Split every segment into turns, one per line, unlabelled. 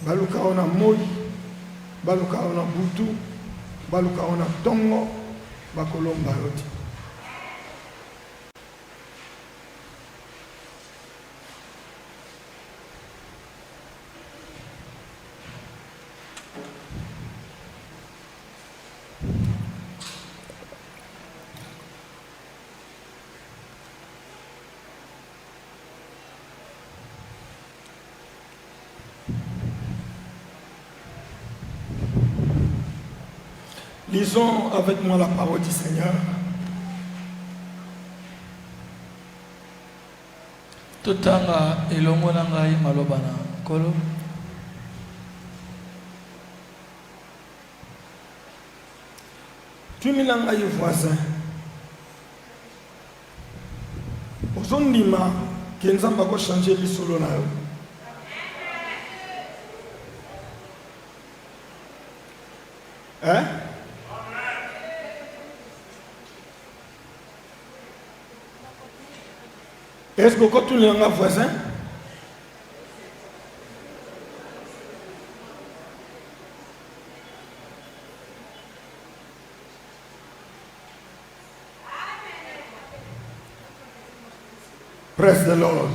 baluka ona moi, baluka ona butu, baluka ona tongo, bakolomba yoti. Lisons avec moi la parole du Seigneur.
Totanga elongo na ngai maloba na Nkolo.
Tumila ngai voisin. Ozondima ke Nzambe ko changer lisolo na yo. Hein? Est-ce que quand tu es un voisin, praise the Lord.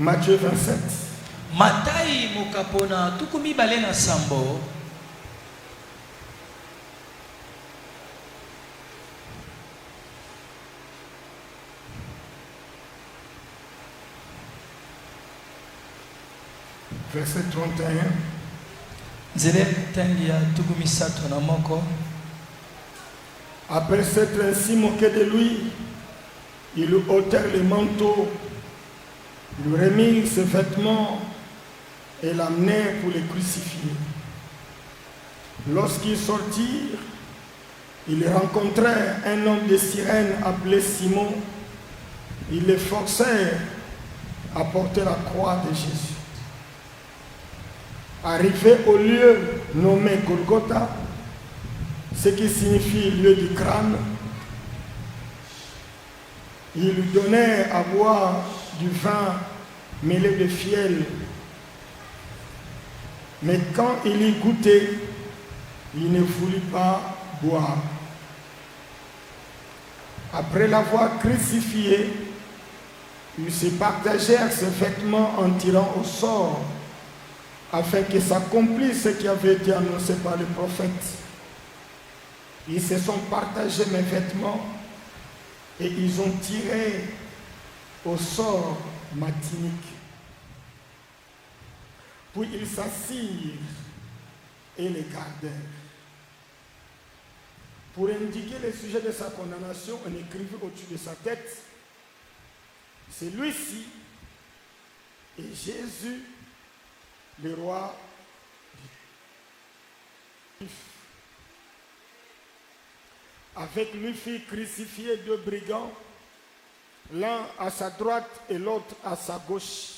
Matthieu 27.
Matai mokapona tukumi balena sambo.
Verset 31.
Zele tangia tukumi sato na moko.
Après s'être ainsi moqué de lui, ils lui ôtèrent le manteau, lui remirent ses vêtements et l'amenèrent pour le crucifier. Lorsqu'ils sortirent, ils rencontrèrent un homme de Cyrène appelé Simon. Ils le forcèrent à porter la croix de Jésus. Arrivé au lieu nommé Golgotha, ce qui signifie lieu du crâne, ils lui donnèrent à boire du vin mêlé de fiel. Mais quand il y goûtait, il ne voulut pas boire. Après l'avoir crucifié, ils se partagèrent ses vêtements en tirant au sort, afin que s'accomplisse ce qui avait été annoncé par le prophète. Ils se sont partagés mes vêtements et ils ont tiré au sort ma tunique. Puis ils s'assirent et les gardèrent. Pour indiquer le sujet de sa condamnation, on écrivait au-dessus de sa tête: celui-ci est Jésus, le roi du Juif. Avec lui furent crucifiés deux brigands, l'un à sa droite et l'autre à sa gauche.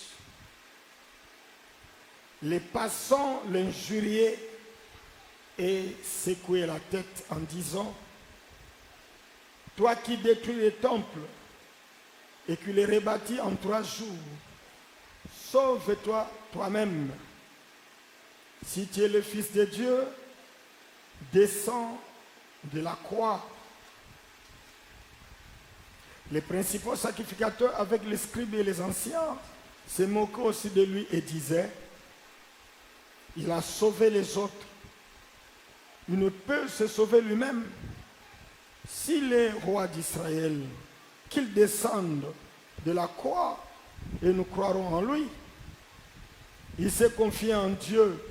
Les passants l'injuriaient et secouaient la tête en disant: toi qui détruis les temples et qui les rebâtis en 3 jours, sauve-toi toi-même. Si tu es le Fils de Dieu, descends de la croix. Les principaux sacrificateurs avec les scribes et les anciens se moquaient aussi de lui et disaient: il a sauvé les autres, il ne peut se sauver lui-même. S'il est roi d'Israël, qu'il descende de la croix et nous croirons en lui. Il s'est confié en Dieu,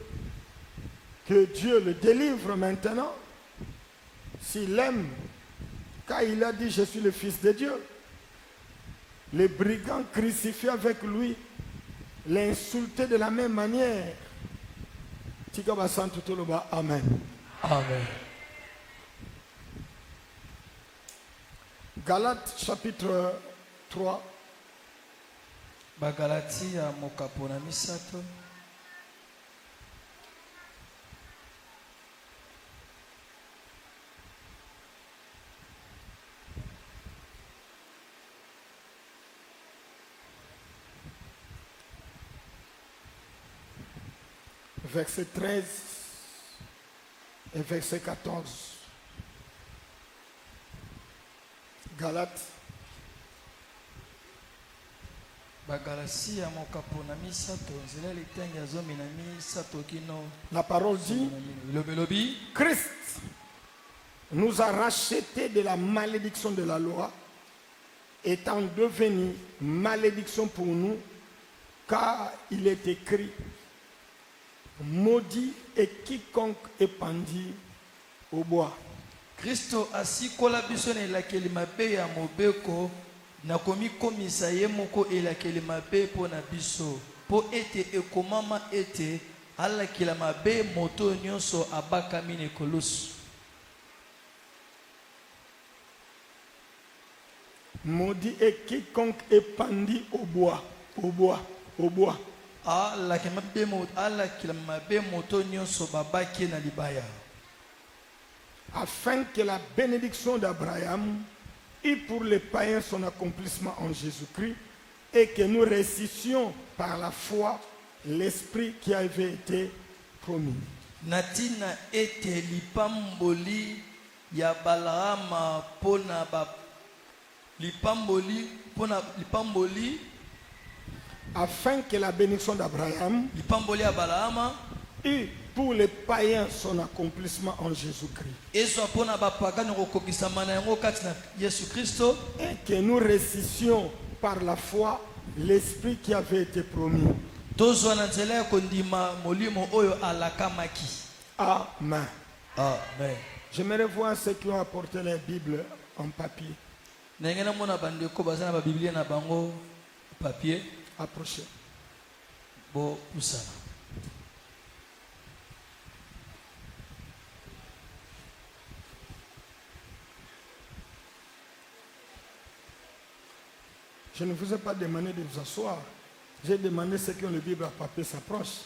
que Dieu le délivre maintenant. S'il aime, car il a dit: je suis le Fils de Dieu. Les brigands crucifiés avec lui l'insultaient de la même manière. Amen.
Amen.
Galates chapitre 3.
Bagalatia mokapona misato.
verset 13 et verset 14. Galates. La parole dit, Christ nous a rachetés de la malédiction de la loi, étant devenu malédiction pour nous, car il est écrit, maudit est quiconque est pendu au bois.
Kristo asikola biso na elakeli mabe ya mobeko nakomi komisa ye moko elakeli mabe po na biso po ete ekomama ete alakila mabe moto nyonso abakami na ekolusu.
Maudit est quiconque est pendu au bois, au bois, au bois.
Alakila mabe moto nyonso babaki na libaya.
Afin que la bénédiction d'Abraham ait pour les païens son accomplissement en Jésus-Christ et que nous ressuscitions par la foi l'esprit qui avait été promis.
Natina ete lipamboli ya Balaama pona ba lipamboli
afin que la bénédiction d'Abraham
lipamboli ya Balaama
ait pour les païens son accomplissement en Jésus-Christ. Et que nous ressuscitions par la foi l'esprit qui avait été promis. Amen.
Amen.
J'aimerais voir ceux qui ont apporté les Bibles en papier. Approchez. Je ne vous ai pas demandé de vous asseoir. J'ai demandé ceux qui ont le Bible à papier s'approchent.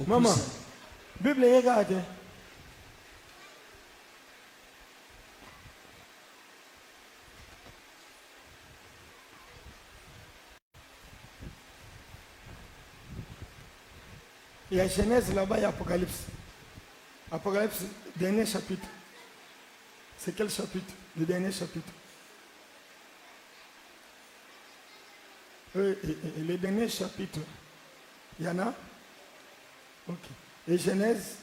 Maman, Bible regarde. Il y a Genèse là-bas, il y a Apocalypse. Apocalypse, dernier chapitre. C'est quel chapitre? Le dernier chapitre. Le dernier chapitre. Il y en a? Ok. Et Genèse?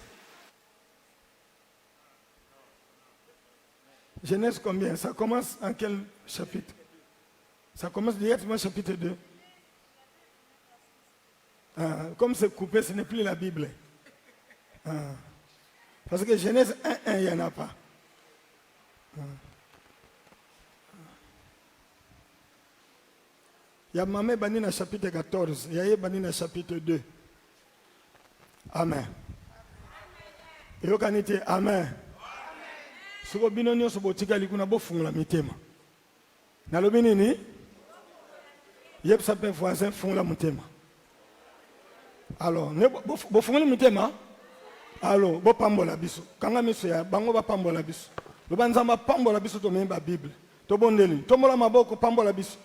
Genèse combien? Ça commence en quel chapitre? Ça commence directement au chapitre 2. Comme c'est coupé, ce n'est plus la Bible. Parce que Genèse 1, il n'y en a pas. Il y a Mamé Banina chapitre 14, il y a Banina chapitre 2. Amen. Et au canité, Amen. Si vous binonio sur botika likuna bo fungula mitema. Na lo binini? Yep sape voisin fungula mitema. Alors, bo fungula mitema? Alors, bo pambola biso. Kanga miso ya bango ba pambola biso. Lo banzamba pambola biso to memba Bible. To bondeli. To mola maboko pambola biso.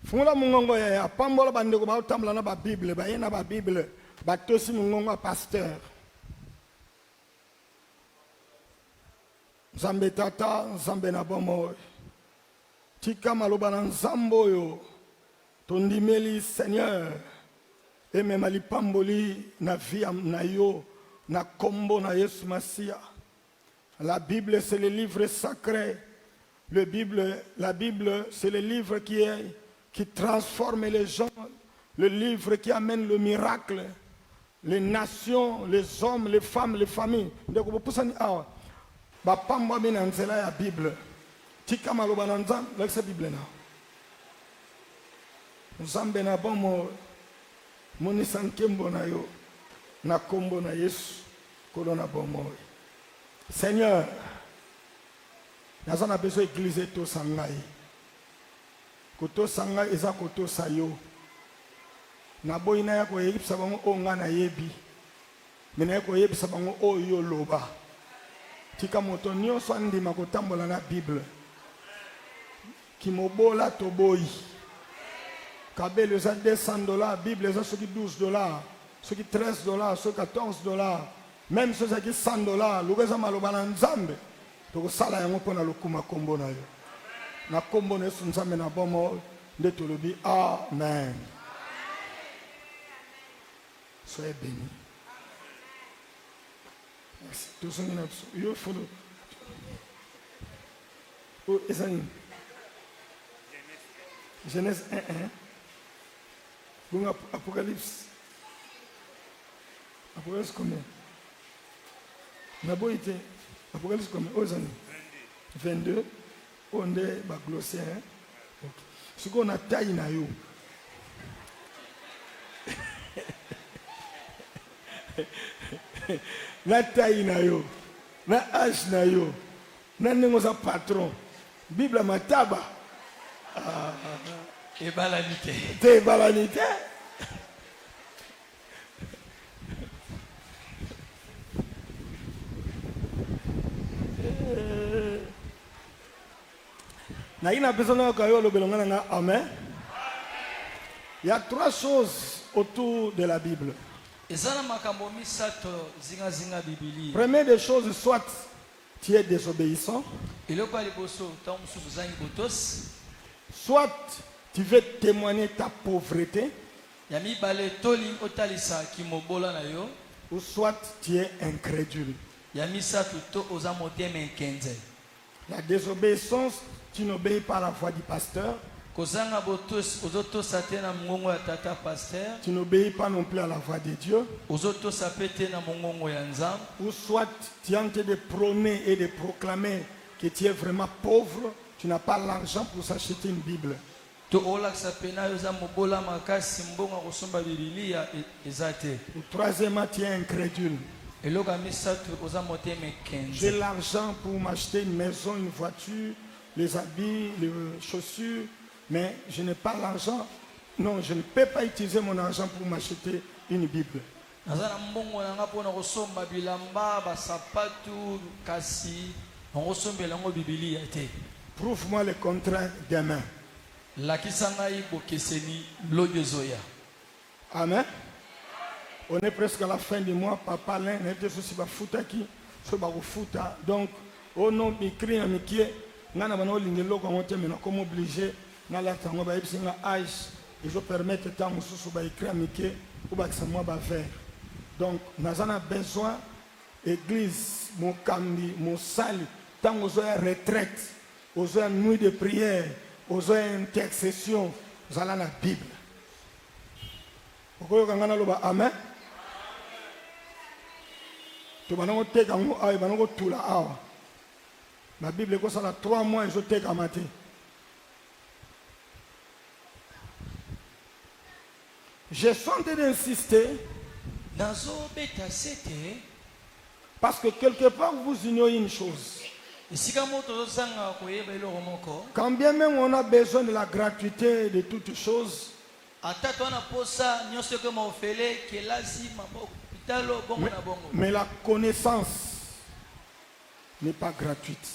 Fungula mungongo ya pambola bandeko ba utambula na ba Bible ba yena ba Bible ba tosi mungongo pasteur. Nzambe tata nzambe na bomo. Tika maloba na nzambo yo. Tondimeli Seigneur. Et même ali pamboli na vie na yo na kombo na Yesu Masia. La Bible c'est le livre sacré. La Bible c'est le livre qui transforme les gens, le livre qui amène le miracle, les nations, les hommes, les femmes, les familles. Donc, vous pouvez dire, bah, pas moi, mais dans la Bible. Tika maloba nanzam, avec cette Bible là. Nzambe na bomo monisa nkembo na yo na kombo na Yesu kolo na bomo. Seigneur, naza na besoin église to sangai. Koto sangai eza koto sayo. Na boyina ya ko yebisa bango o nga na yebi. Mena ko yebisa bango o yo loba. Tika moto nyonso andima kotambola na Bible. Kimobola toboyi. Kabele eza $200, Bible eza soki $12, soki $13, soki $14, même soki ezaki $100, luka eza maloba na Nzambe. Tokosala yango mpona lokuma kombo na yo. Na kombo na Yesu Nzambe na bomo nde tolobi amen. Soyez bénis. Merci. Tous en yo follow. Oh, ezani. Genèse 1:1. Bon, Apocalypse. Apocalypse combien? Nabo était Apocalypse combien? Aux années 22. On est glossé. Ce qu'on a taillé na yo. Na taille na yo. Na âge na yo. Na nengoza patron. Bible mataba.
Et balanité.
T'es balanité. Amen. Il y a 3 choses autour de la Bible. Première des choses, soit tu es désobéissant, soit tu veux témoigner ta pauvreté, ou soit tu es incrédule. La désobéissance, tu n'obéis pas à la voix du pasteur. Tu n'obéis pas non plus à la voix de Dieu. Ou soit tu es en train de prôner et de proclamer que tu es vraiment pauvre. Tu n'as pas l'argent pour s'acheter une Bible. Ou troisièmement, tu es incrédule. J'ai l'argent pour m'acheter une maison, une voiture, les habits, les chaussures, mais je n'ai pas l'argent. Non, je ne peux pas utiliser mon argent pour m'acheter une Bible. Prouve-moi le contraire demain. Amen. On est presque à la fin du mois. Papa, l'un était aussi fouta qui se fouta. Donc, au nom de Christ, comme obligé, et je permets que tant donc, nous avons besoin d'église, mon cambi, mon salut, tant aux retraite, aux nuits de prière, aux intercessions, nous allons la Bible. Amen. La Bible est 3 mois et je t'ai gamaté. J'ai tenté d'insister parce que quelque part vous ignorez une chose. Quand bien même on a besoin de la gratuité de toutes choses, mais la connaissance n'est pas gratuite.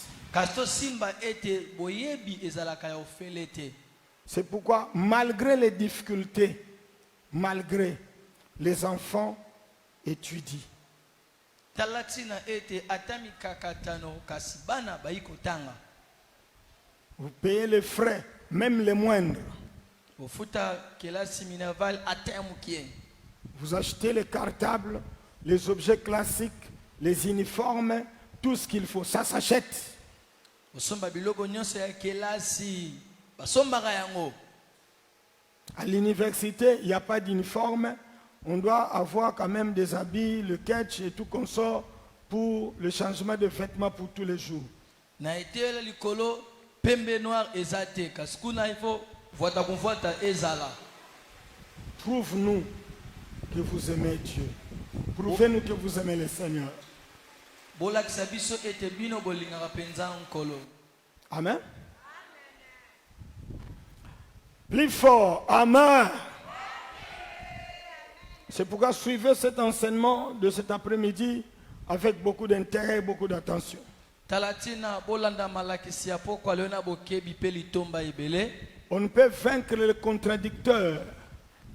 C'est pourquoi, malgré les difficultés, malgré les enfants étudient. Vous payez les frais, même les moindres. Vous achetez les cartables, les objets classiques, les uniformes, tout ce qu'il faut, ça s'achète. À l'université, il n'y a pas d'uniforme. On doit avoir quand même des habits, le catch et tout qu'on sort pour le changement de vêtements pour tous les jours. Prouve-nous que vous aimez Dieu. Prouvez-nous que vous aimez le Seigneur. Amen. Plus fort. Amen. C'est pourquoi suivez cet enseignement de cet après-midi avec beaucoup d'intérêt et beaucoup d'attention. On ne peut vaincre les contradicteurs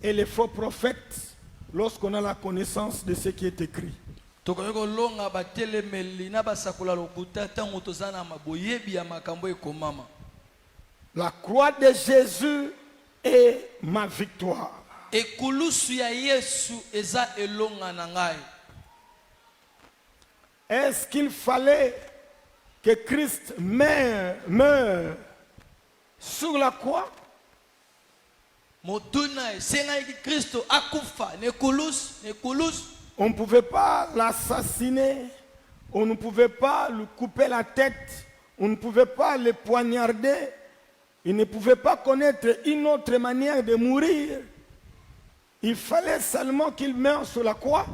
et les faux prophètes lorsqu'on a la connaissance de ce qui est écrit. La croix de Jésus est ma victoire. Est-ce qu'il fallait que Christ meure sur la croix? On ne pouvait pas l'assassiner, on ne pouvait pas lui couper la tête, on ne pouvait pas le poignarder, il ne pouvait pas connaître une autre manière de mourir. Il fallait seulement qu'il meure sur la croix.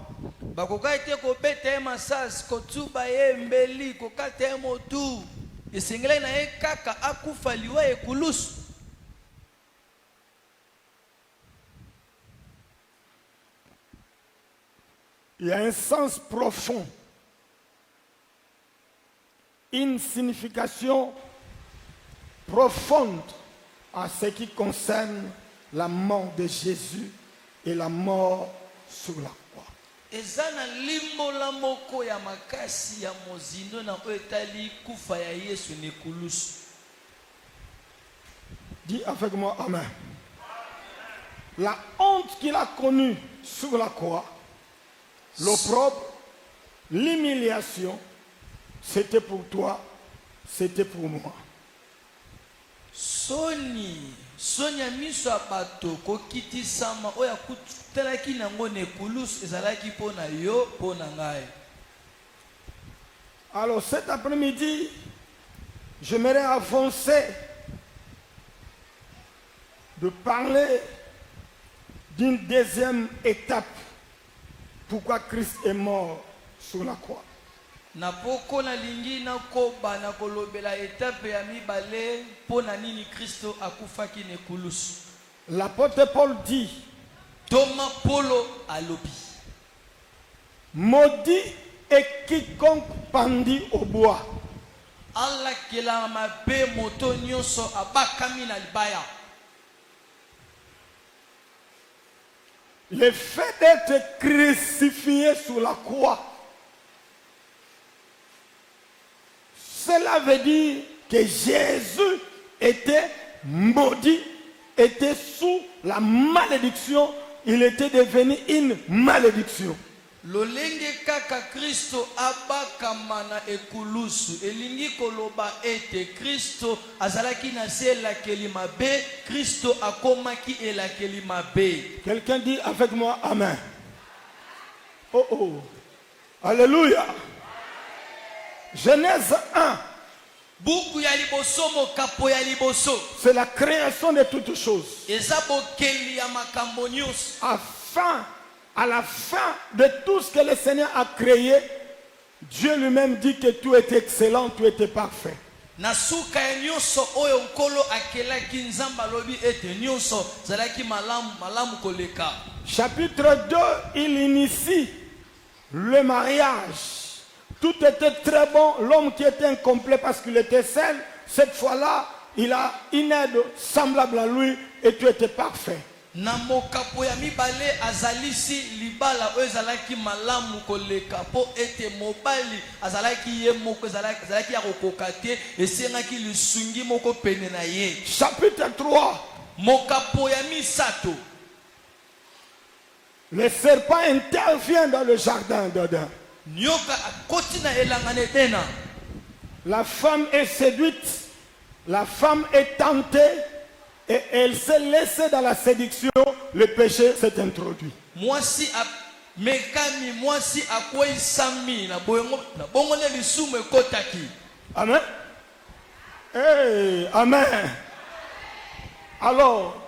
Il y a un sens profond, une signification profonde à ce qui concerne la mort de Jésus et la mort sur la croix. Dis avec moi Amen. La honte qu'il a connue sur la croix, l'opprobre, l'humiliation, c'était pour toi, c'était pour moi.
Sonia miso abato ko kiti sama oya kutelaki nango ne kulus ezalaki pona yo pona ngai.
Alors cet après-midi, j'aimerais avancer de parler d'une deuxième étape. Pourquoi Christ est mort sur la croix?
Napoko na lingi na koba na kolobela etape ya mibale pona nini Kristo akufaki ne kulus.
L'apôtre Paul dit,
Thomas Polo alobi,
maudit est quiconque pendit au bois.
Allah kela mabe moto nyonso abakami na libaya.
Le fait d'être crucifié sur la croix, cela veut dire que Jésus était maudit, était sous la malédiction, il était devenu une malédiction.
Lolenge kaka Kristo abakama na ekulusu elingi koloba ete Kristo azalaki na se la kelima be Kristo akomaki ela kelima be.
Quelqu'un dit avec moi Amen. Oh oh. Alléluia. Genèse 1.
Buku ya liboso mokapo ya liboso.
C'est la création de toutes choses.
Ezabo keli ya makambo nyonso.
À la fin de tout ce que le Seigneur a créé, Dieu lui-même dit que tout était excellent, tout était parfait.
Nasuka ya nyonso oyo nkolo akelaki nzamba lobi ete nyonso zalaki malamu koleka.
Chapitre 2, il initie le mariage. Tout était très bon. L'homme qui était incomplet parce qu'il était seul, cette fois-là, il a une aide semblable à lui et tout était parfait.
Na mokapo ya mibale azalisi libala oyo ezalaki malamu koleka po ete mobali azalaki ye moko azalaki ya kokoka te esengaki lisungi moko pene na ye.
Chapitre 3.
Mokapo ya misato.
Le serpent intervient dans le jardin d'Adam.
Nyoka akoti na elanga na Edena.
La femme est séduite, la femme est tentée. Et elle s'est laissée dans la séduction, le péché s'est introduit.
Mwasi mekami mwasi akwei sami na bongo le lisumu ekotaki.
Amen. Hey, amen. Alors,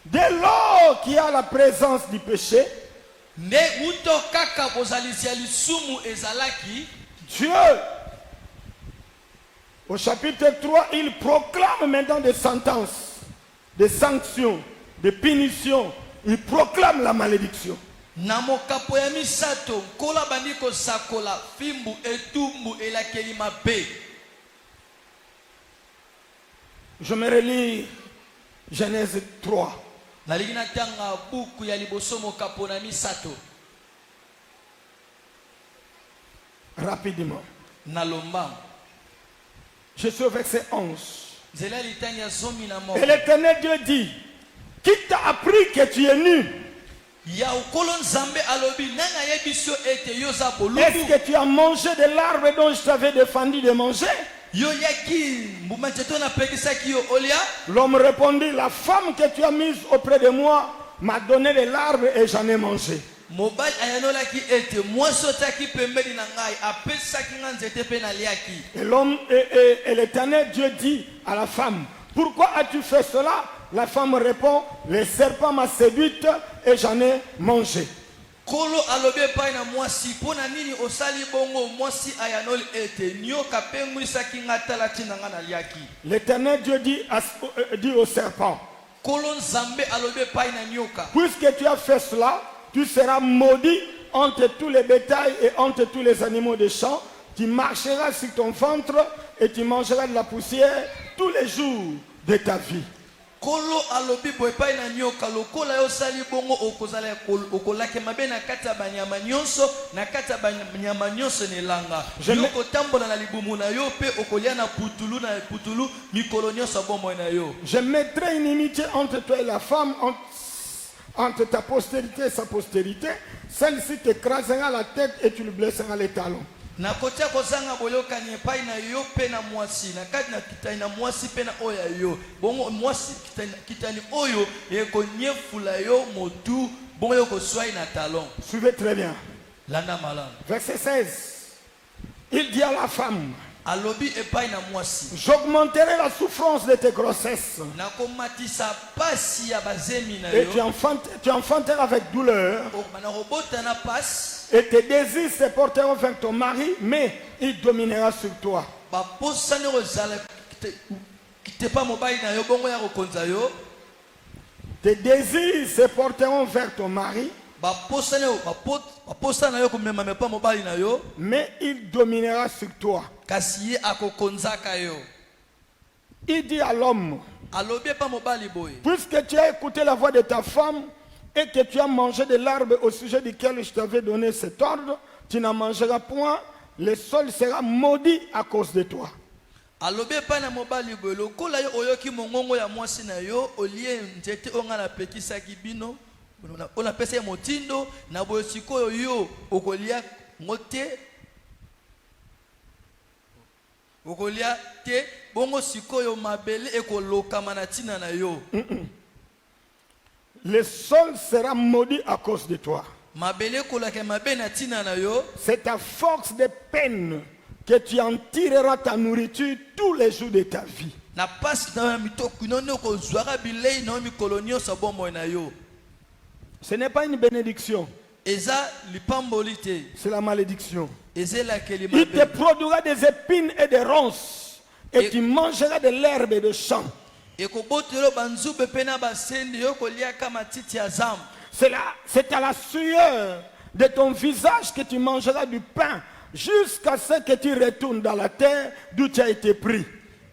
Dès lors qu'il y a la présence du péché,
nde uto kaka kozalisia lisumu ezalaki,
Dieu, au chapitre 3, il proclame maintenant des sentences, des sanctions, des punitions. Il proclame la malédiction.
na mokapo ya misato kola bandi kosakola fimbu etumbu elakeli mabe.
Je me relis Genèse 3.
Nalingi natanga buku ya liboso mokapo na misato
Rapidement.
nalomba.
Je suis au verset 11.
Nzela litani ya zomi na
Et
moko.
l'Éternel Dieu dit, qui t'a appris que tu es nu?
Ya ukolo nzambe alobi nanga yebiso ete yoza
Est-ce
bolubu.
que tu as mangé de l'arbre dont je t'avais défendu de manger?
Yo yaki mbumancheto na pekisaki yo olia.
L'homme répondit, la femme que tu as mise auprès de moi m'a donné de l'arbre et j'en ai mangé.
Mobali ayanolaki ete mwaso taki pembeni na ngai apesaki nga nzete pe naliaki.
Et l'homme et l'Éternel Dieu dit à la femme, pourquoi as-tu fait cela? La femme répond, le serpent m'a séduite et j'en ai mangé.
Kolo alobi epai na mwasi mpona nini osali bongo. Mwasi ayanoli ete nyoka pe ngwisaki nga tala ntina nga naliaki.
L'Éternel Dieu dit au serpent,
Kolo nzambe alobi epai na nyoka,
puisque tu as fait cela, tu seras maudit entre tous les bétails et entre tous les animaux des champs. Tu marcheras sur ton ventre et tu mangeras de la poussière tous les jours de ta vie.
kolo alobi boye epai na nyoka lokola yo osali bongo okozala okolake mabe na kati ya banyama nyonso, na kati ya banyama nyonso na elanga. Yo kotambola na libumu na yo pe okolia na putulu mikolo nyonso ya bomoi na yo.
Je mettrai une inimitié entre toi et la femme, entre ta postérité et sa postérité. Celle-ci t'écrasera la tête et tu lui blesseras les talons.
Na kotia kozanga boyokani epai na yo pe na mwasi, na kati na kitani na mwasi pe na oyo ya yo. Bongo mwasi kitani oyo ekonyefula yo motu, bongo yo koswai na talon.
Suivez très bien.
Landa malam.
Verset 16. Il dit à la femme,
Alobi epai na mwasi,
j'augmenterai la souffrance de tes grossesses.
na komatisa pasi ya bazemi na
Et
yo.
tu enfanteras avec douleur.
Na robota na pasi.
Et tes désirs se porteront vers ton mari, mais il dominera sur toi.
Baposani kozala kite pa mobali na yo bongo ya kokonza yo.
Tes désirs se porteront vers ton mari,
Baposani na yo komema me pa mobali na yo,
mais il dominera sur toi.
kasi ye akokonzaka yo.
Il dit à l'homme,
Alobi pa mobali boye,
puisque tu as écouté la voix de ta femme et que tu as mangé de l'arbre au sujet duquel je t'avais donné cet ordre, tu n'en mangeras point, le sol sera maudit à cause de toi.
alobi pa na mobali boye lokola yo oyoki mongongo ya mwasi na yo olie nzete onga na pekisaki bino ona pesa motindo na boye sikoyo yo okolia ngote okolia te bongo sikoyo mabele ekolokama na tina na yo.
Le sol sera maudit à cause de toi.
Mabele kolake mabe na tina na yo.
C'est à force de peine que tu en tireras ta nourriture tous les jours de ta vie.
Na pasi na mitoku nono ko zwara bilei na mikolo nyonso bomoi na yo.
Ce n'est pas une bénédiction,
Eza lipamboli te.
c'est la malédiction.
Ezela keli
Il te
mabe.
produira des épines et des ronces, et tu mangeras de l'herbe de champ.
Ekobotelo banzube pena basendi yo kolia kama titi ya zamu.
C'est à la sueur de ton visage que tu mangeras du pain, jusqu'à ce que tu retournes dans la terre d'où tu as été pris.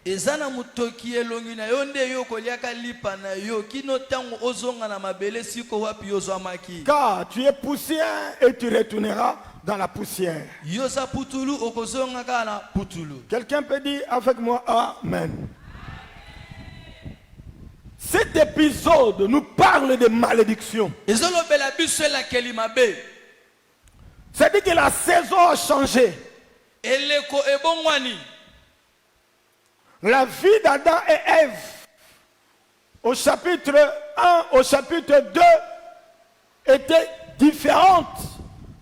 Ezana mutoki elongi na yo nde yo koliaka lipa na yo kino tango ozonga na mabele siko wapi yo zwamaki.
Car tu es poussière et tu retourneras dans la poussière.
Yo sa putulu okozonga kana putulu.
Quelqu'un peut dire avec moi Amen. Cet épisode nous parle de malédiction.
Ezolobela biso la keli mabe.
C'est-à-dire que la saison a changé.
Eleko ebongwani.
La vie d'Adam et Ève, au chapitre 1, au chapitre 2, était différente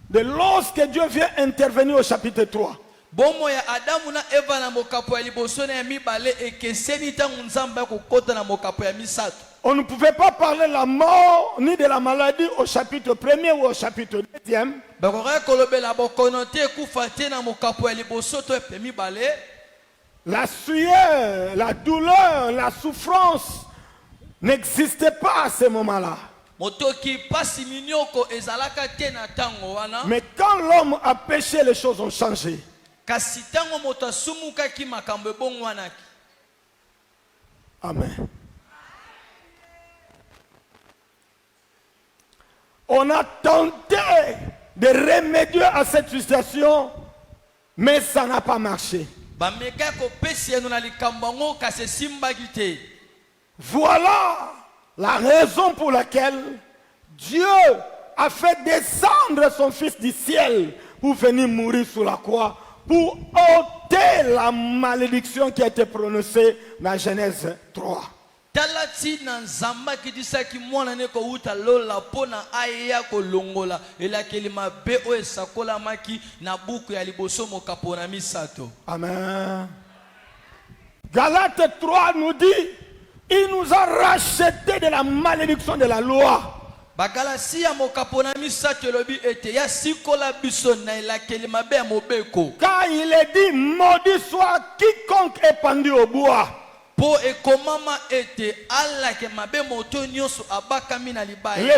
de lorsque Dieu vient intervenir au chapitre 3.
Bomo ya Adamu na Eva na mokapo ya liboso na mibale ekeseni tangu nzamba kokota na mokapo ya misato.
On ne pouvait pas parler de la mort ni de la maladie au chapitre 1er ou au chapitre 2e. La sueur, la douleur, la souffrance n'existait pas à ce moment-là. Mais quand l'homme a péché, les choses ont changé. Amen. On a tenté de remédier à cette situation, mais ça n'a pas marché. Voilà la raison pour laquelle Dieu a fait descendre son Fils du ciel pour venir mourir sur la croix, pour ôter la malédiction qui a été prononcée dans Genèse 3. Amen. Galates 3 nous dit, il nous a racheté de la malédiction de la loi. Car il est dit, maudit soit quiconque est pendu au bois. Le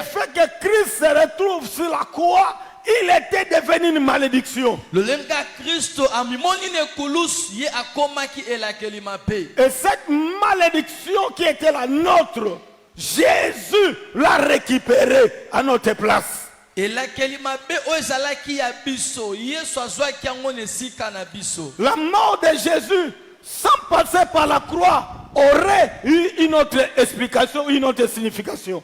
fait que Christ se retrouve sur la croix, il était devenu une malédiction. Et cette malédiction qui était la nôtre, Jésus l'a récupérée à notre place. La mort de Jésus, sans passer par la croix, aurait eu une autre explication, une autre signification.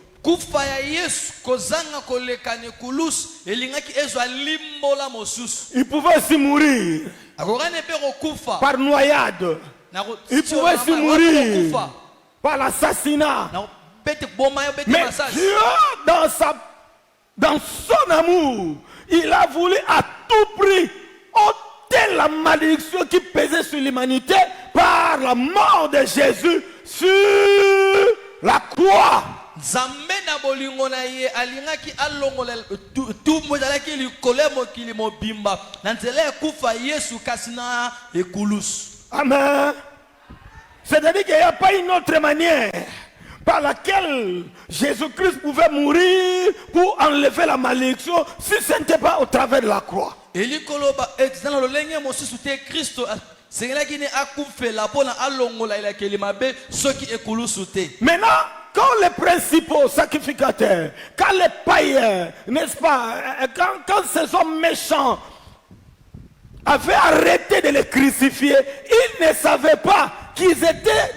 Il pouvait aussi mourir par noyade. Il pouvait aussi mourir par l'assassinat. Mais Dieu, dans son amour, il a voulu à tout prix ôter la malédiction qui pesait sur l'humanité par la mort de Jésus sur la croix. Amen. C'est-à-dire qu'il n'y a pas une autre manière par laquelle Jésus-Christ pouvait mourir pour enlever la malédiction si ce n'était pas au travers de la croix. Maintenant, quand les principaux sacrificateurs, quand les païens, n'est-ce pas, quand ces hommes méchants avaient arrêté de les crucifier, ils ne savaient pas qu'ils étaient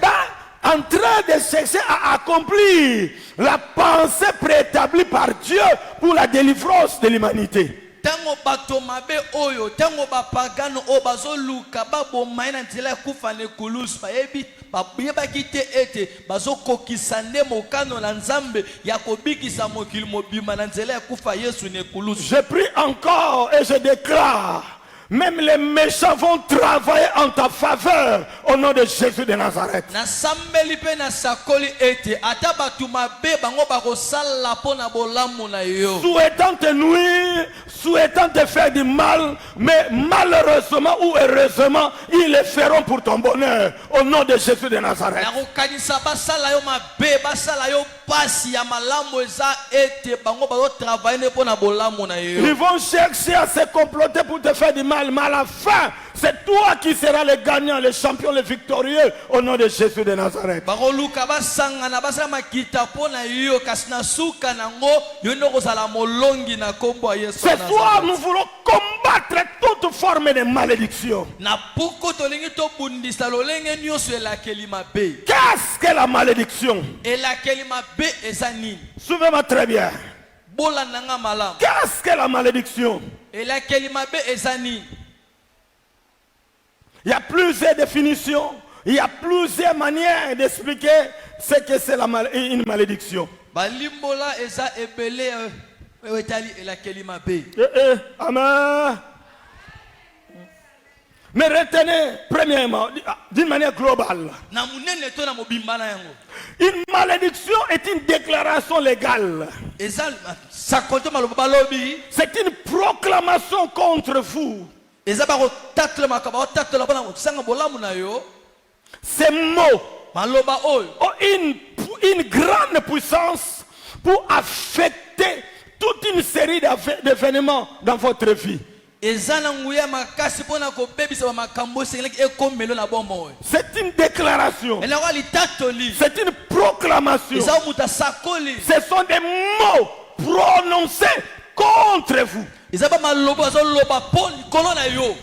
en train de chercher à accomplir la pensée préétablie par Dieu pour la délivrance de l'humanité.
Tango batomabe oyo, tango bapagano o bazoluka babomai na nzela kufa ne kulus bayebi bayeba kite ete bazokokisa nde mokano na nzambe ya kobikisa mokili mobima na nzela kufa Yesu ne kulus.
Je prie encore et je déclare, même les méchants vont travailler en ta faveur au nom de Jésus de Nazareth. Souhaitant te nuire, souhaitant te faire du mal, mais malheureusement ou heureusement, ils le feront pour ton bonheur au nom de Jésus de Nazareth. Ils vont chercher à se comploter pour te faire du mal, mais à la fin, c'est toi qui seras le gagnant, le champion, le victorieux au nom de Jésus de Nazareth. Ce soir, nous voulons combattre toute forme de malédiction. Qu'est-ce que la malédiction? Suivez-moi très bien. Qu'est-ce que la malédiction? Il y a plusieurs définitions, il y a plusieurs manières d'expliquer ce que c'est une malédiction. Amen. Mais retenez, premièrement, d'une manière globale,
na munene to na mobimba na yango.
une malédiction est une déclaration légale.
Ezal sakoto maloba balobi.
C'est une proclamation contre vous.
Ezaba ko tatle makaba tatle la bana sanga bolamu na yo.
Ces mots
Maloba oyo
ont une grande puissance pour affecter toute une série d'événements dans votre vie. C'est une déclaration. C'est une proclamation. Ce sont des mots prononcés contre vous.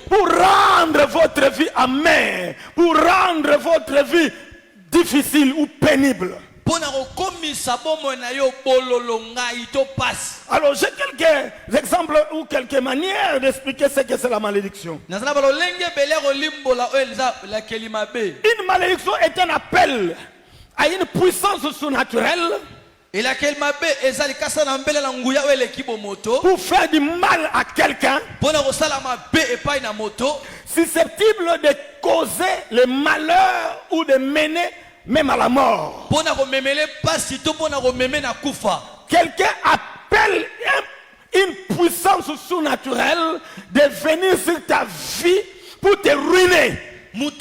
Pour rendre votre vie amère, pour rendre votre vie difficile ou pénible. Alors j'ai quelques exemples ou quelques manières d'expliquer ce que c'est la malédiction. Une malédiction est un appel à une puissance surnaturelle pour faire du mal à quelqu'un, susceptible de causer le malheur ou de mener même à la mort. Quelqu'un appelle une puissance surnaturelle de venir sur ta vie pour te ruiner. Il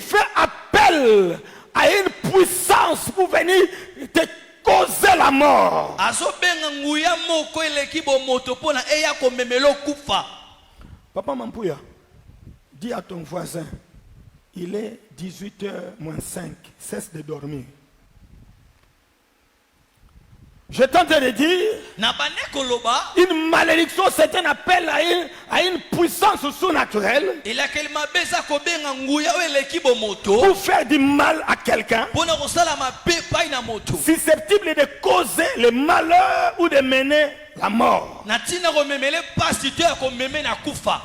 fait appel à une puissance pour venir te causer la mort. Papa Mampouya, dis à ton voisin, il est 18h moins 5, cesse de dormir. Je tente de dire, une malédiction, c'est un appel à une puissance surnaturelle pour faire du mal à quelqu'un, susceptible de causer le malheur ou de mener la mort.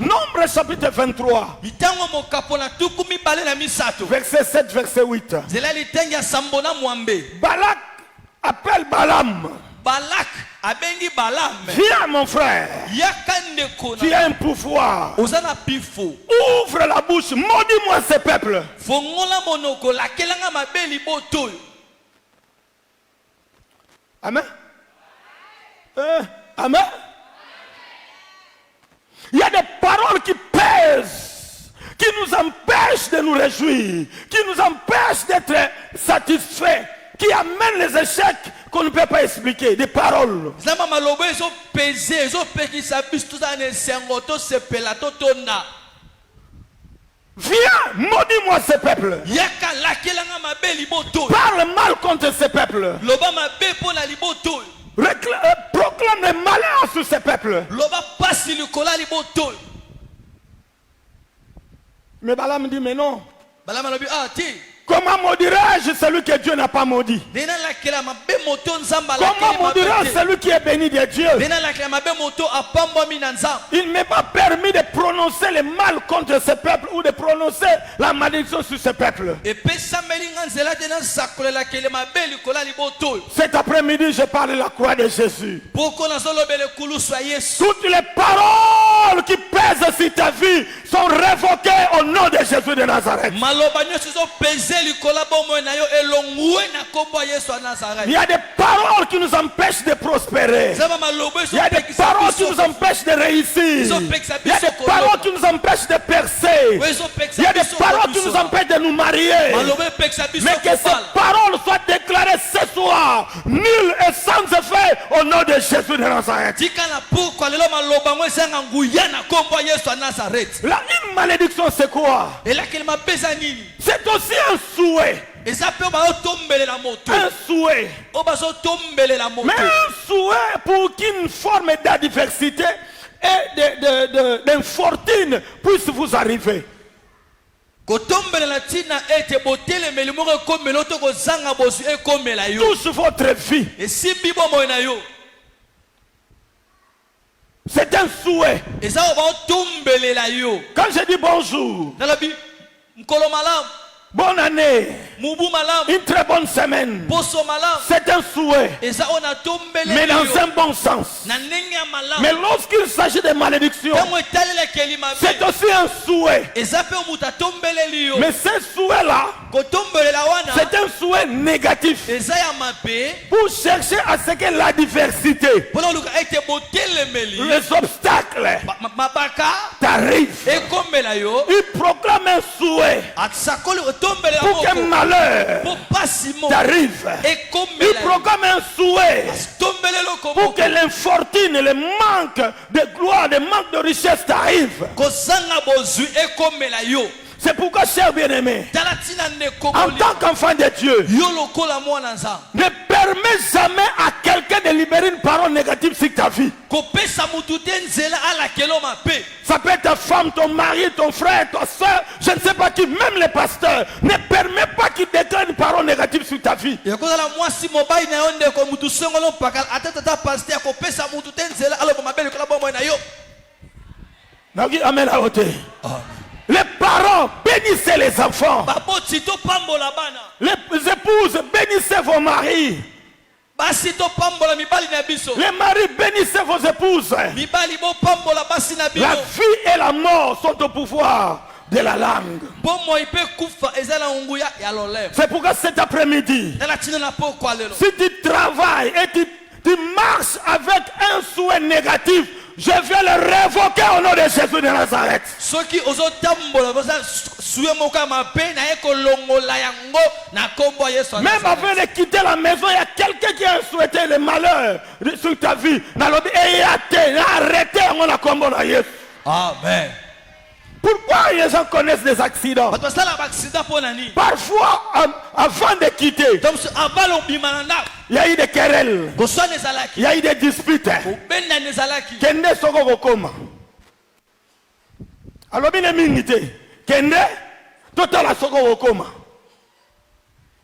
Nombre chapitre 23, verset 7, verset 8. Balak appelle Balaam. Viens mon frère, tu as un pouvoir. Ouvre la bouche, maudis-moi ce peuple. Amen. Amen. Il y a des paroles qui pèsent, qui nous empêchent de nous réjouir, qui nous empêchent d'être satisfaits, qui amènent les échecs qu'on ne peut pas expliquer. Des paroles. Viens, maudis-moi ce peuple. Parle mal contre ce peuple. Proclame le malheur sur ce peuple. Mais Balaam dit, mais non. Comment maudirais-je celui que Dieu n'a pas maudit? Comment maudirais-je celui qui est béni de Dieu? Il ne m'est pas permis de prononcer le mal contre ce peuple ou de prononcer la malédiction sur ce peuple. Cet après-midi, je parle de la croix de Jésus. Toutes les paroles qui pèsent sur ta vie sont révoquées au nom de Jésus de Nazareth. Il y a des paroles qui nous empêchent de prospérer. Il y a des paroles qui nous empêchent de réussir. Il y a des paroles qui nous empêchent de percer. Il y a des paroles qui nous empêchent de nous marier. Mais que ces paroles soient déclarées ce soir, nulles et sans effet, au nom de Jésus de Nazareth. Là, une malédiction, c'est quoi? C'est aussi un souhait. Un souhait. Mais un souhait pour qu'une forme d'adversité et d'infortune puisse vous arriver. Touche votre vie. C'est un souhait. Quand je dis bonjour, bonne année, une très bonne semaine. C'est un souhait, mais dans un bon sens. Mais lorsqu'il s'agit de malédiction, c'est aussi un souhait. Mais ce souhait-là, c'est un souhait négatif pour chercher à ce que la diversité, les obstacles t'arrivent. Il proclame un souhait pour qu'un malheur t'arrive. Il proclame un souhait pour que l'infortune, le manque de gloire, le manque de richesse t'arrive. C'est pourquoi, cher bien-aimé, en tant qu'enfant de Dieu, ne permets jamais à quelqu'un de libérer une parole négative sur ta vie. Ça peut être ta femme, ton mari, ton frère, ta soeur, je ne sais pas qui, même les pasteurs. Ne permets pas qu'ils déclarent une parole négative sur ta vie. Amen à côté. Les parents, bénissez les enfants. Les épouses, bénissez vos maris. Les maris, bénissez vos épouses. La vie et la mort sont au pouvoir de la langue. C'est pourquoi cet après-midi, si tu travailles et tu marches avec un souhait négatif, je vais le révoquer au nom de Jésus de Nazareth. Même avant de quitter la maison, il y a quelqu'un qui a souhaité le malheur sur ta vie. Amen. Pourquoi les gens connaissent des accidents? Parfois, avant de quitter, il y a eu des querelles, il y a eu des disputes. Kende soko kokoma. Alors bien minité. Kende total soko kokoma.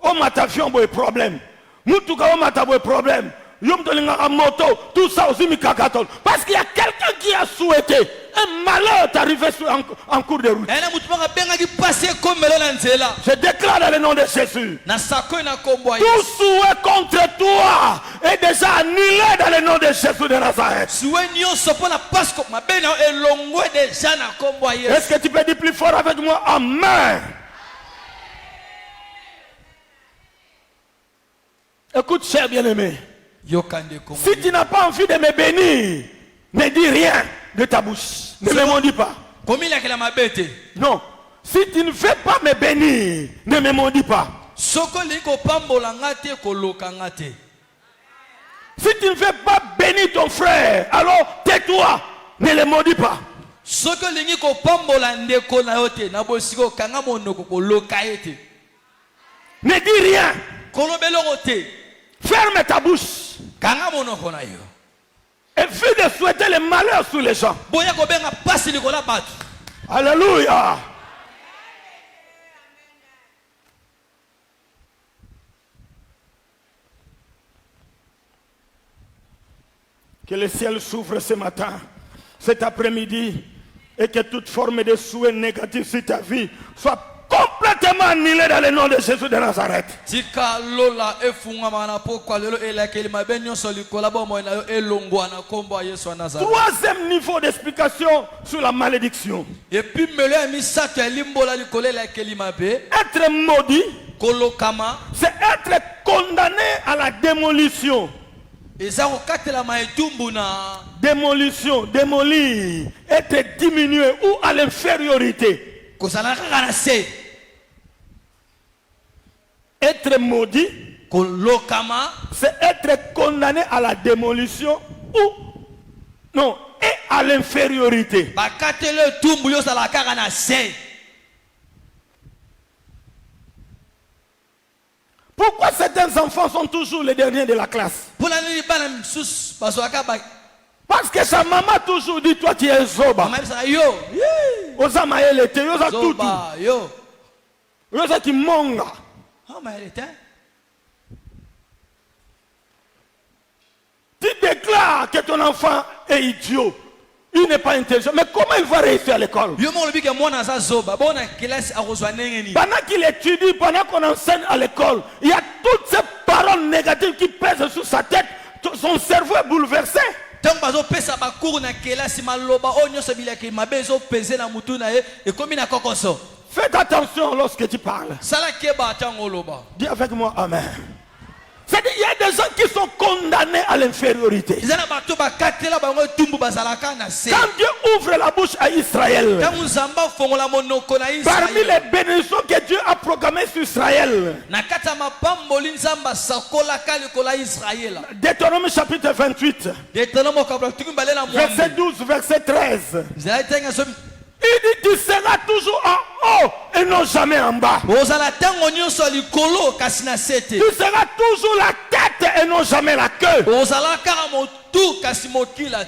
O matafion boy problème. Mutuka o mataboy problème. Yom tolinga moto, tout ça aussi mikakaton. Parce qu'il y a quelqu'un qui a souhaité un malheur t'arriver en cours de route. Je déclare dans le nom de Jésus. Tout souhait contre toi est déjà annulé dans le nom de Jésus de Nazareth. Est-ce que tu peux dire plus fort avec moi? Amen. Écoute, cher bien-aimé. Si tu n'as pas envie de me bénir, ne dis rien de ta bouche. Ne me maudis pas. Non. Si tu ne veux pas me bénir, ne me maudis pas. Si tu ne veux pas bénir ton frère, alors tais-toi. Ne le maudis pas. Ne dis rien. Ferme ta bouche. Évite de souhaiter le malheur sur les gens. Alléluia. Que le ciel s'ouvre ce matin, cet après-midi, et que toute forme de souhait négatif sur ta vie soit complètement annulé dans le nom de Jésus de Nazareth. Troisième niveau d'explication sur la malédiction. Être maudit, c'est être condamné à la démolition. Démolition, démolir, être diminué ou à l'infériorité. Être maudit, c'est être condamné à la démolition ou non, et à l'infériorité. Pourquoi certains enfants sont toujours les derniers de la classe? Parce que sa maman toujours dit, toi tu es zoba. Oza maele te, oza tutu. Oza ki monga. Tu déclares que ton enfant est idiot. Il n'est pas intelligent. Mais comment il va réussir à l'école?
Pendant
qu'il étudie, pendant qu'on enseigne à l'école, il y a toutes ces paroles négatives qui pèsent sur sa tête. Son cerveau est bouleversé. Faites attention lorsque tu parles. Dis avec moi Amen. C'est-à-dire qu'il y a des gens qui sont condamnés à l'infériorité. Quand Dieu ouvre la bouche à Israël, parmi les bénédictions que Dieu a programmées sur Israël, Deutéronome chapitre 28, verset 12, verset 13. Il dit tu seras toujours en haut et non jamais en bas. Tu seras toujours la tête et non jamais la queue.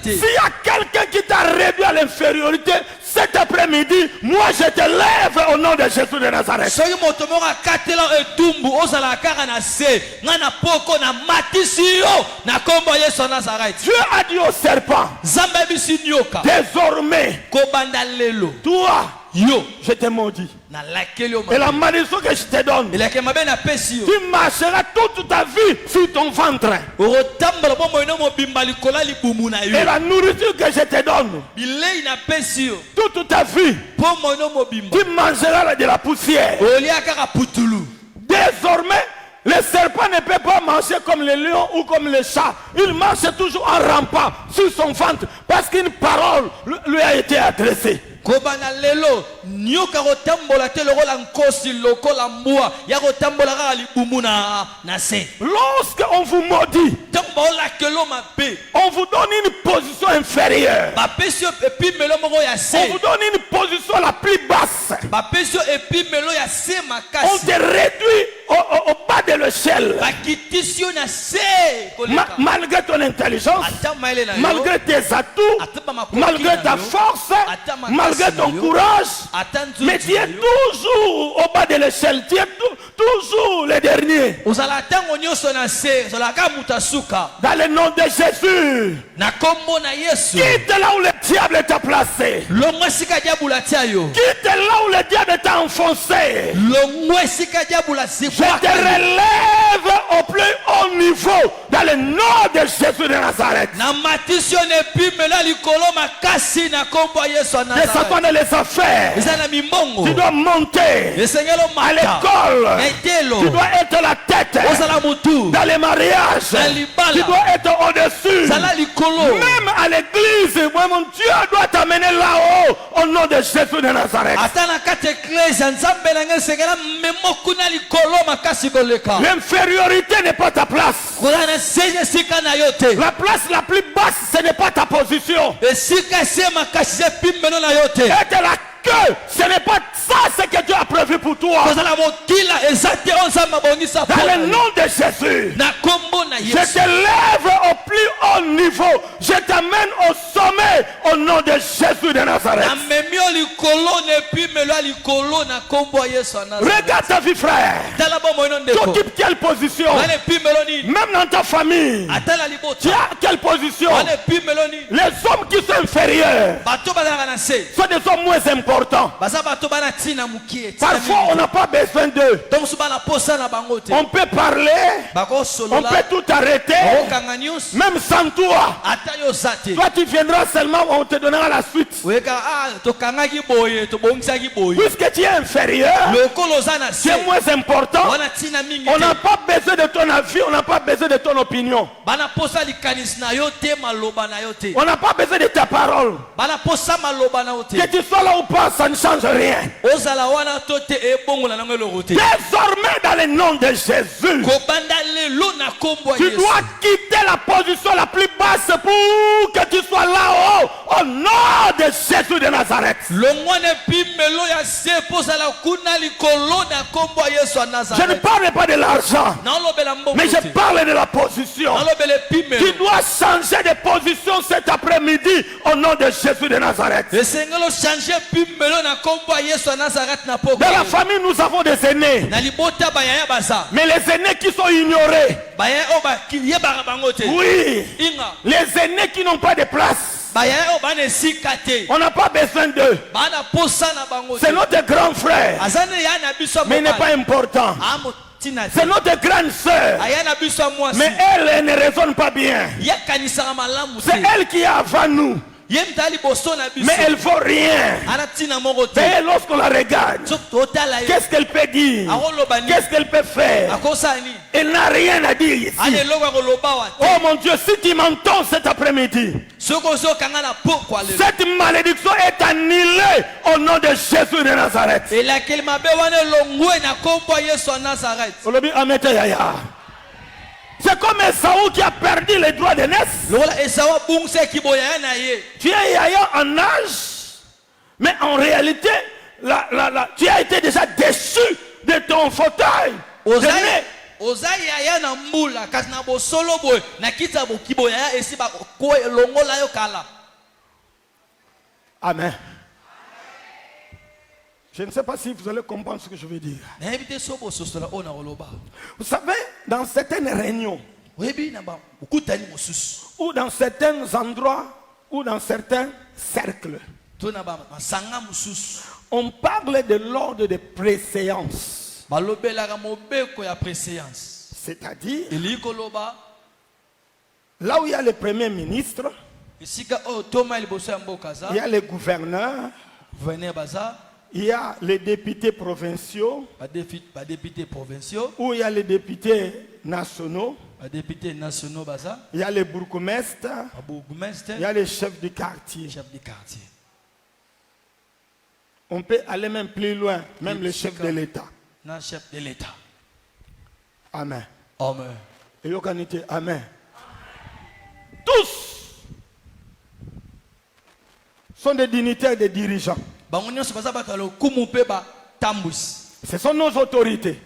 S'il y a quelqu'un qui t'a réduit à l'infériorité, cet après-midi, moi je te lève au nom de Jésus de Nazareth. Dieu a dit au serpent, désormais, toi, je te maudis. Et la malédiction que je te donne, tu marcheras toute ta vie sur ton ventre. Et la nourriture que je te donne, toute ta vie, tu mangeras de la poussière. Désormais, le serpent ne peut pas marcher comme le lion ou comme le chat. Il marche toujours en rampant sur son ventre parce qu'une parole lui a été adressée. Lorsqu'on vous maudit, on vous donne une position inférieure. On vous donne une position la plus basse. On te réduit au bas de l'échelle. Malgré ton intelligence, malgré tes atouts, malgré ta force, malgré ton courage, mais tu es toujours au bas de l'échelle, tu es toujours le dernier. Dans le nom de Jésus, quitte là où le diable t'a placé, quitte là où le diable t'a enfoncé. Je te relève au plus haut niveau dans le nom de Jésus de Nazareth. Les enfants de les affaires, tu dois monter à l'école, tu dois être la tête. Dans les mariages, tu dois être au-dessus. Même à l'église, mon Dieu doit t'amener là-haut au nom de Jésus de Nazareth. L'infériorité n'est pas ta place. La place la plus basse, ce n'est pas ta position. Être la queue, ce n'est pas ça ce que Dieu a prévu pour toi. Dans le nom de Jésus, je te lève au plus haut niveau. Je t'amène au sommet au nom de Jésus de Nazareth. Regarde ta vie, frère. Tu occupes quelle position? Même dans ta famille, tu as quelle position? Les hommes qui sont inférieurs sont des hommes moins importants. Parfois on n'a pas besoin d'eux. On peut parler, on peut tout arrêter, même sans toi. Toi tu viendras seulement, on te donnera la suite. Puisque tu es inférieur, tu es moins important, on n'a pas besoin de ton avis, on n'a pas besoin de ton opinion, on n'a pas besoin de ta parole. Que tu sois là ou pas, ça ne change rien. Désormais dans le nom de Jésus, tu dois quitter la position la plus basse pour que tu sois là-haut au nom de Jésus de Nazareth. Je ne parle pas de l'argent, mais je parle de la position. Tu dois changer de position cet après-midi au nom de Jésus de Nazareth. Dans la famille, nous avons des aînés, mais les aînés qui sont ignorés, oui, les aînés qui n'ont pas de place, On n'a pas besoin d'eux. C'est notre grand frère. Mais il n'est pas important. C'est notre grande sœur. Mais elle ne raisonne pas bien. C'est elle qui est avant nous. Mais elle ne vaut rien. Et lorsqu'on la regarde, qu'est-ce qu'elle peut dire? Qu'est-ce qu'elle peut faire? Elle n'a rien à dire ici. Oh mon Dieu, si tu m'entends cet après-midi, cette malédiction est annulée au nom de Jésus de Nazareth. C'est comme Esaü qui a perdu les droits de naissance. Tu es Yaya en âge, mais en réalité, tu as été déjà déçu de ton fauteuil. Amen. Je ne sais pas si vous allez comprendre ce que je veux dire. Vous savez, dans certaines réunions, ou dans certains endroits, ou dans certains cercles, on parle de l'ordre de préséance. C'est-à-dire, là où il y a le premier ministre, il y a les gouverneurs, il y a les députés provinciaux, où il y a les députés nationaux, il y a les bourgmestres, il y a les chefs du quartier. On peut aller même plus loin, même le chef de l'État. Amen.
Amen.
Et amen. Tous sont des dignitaires, des dirigeants. Ce sont nos autorités.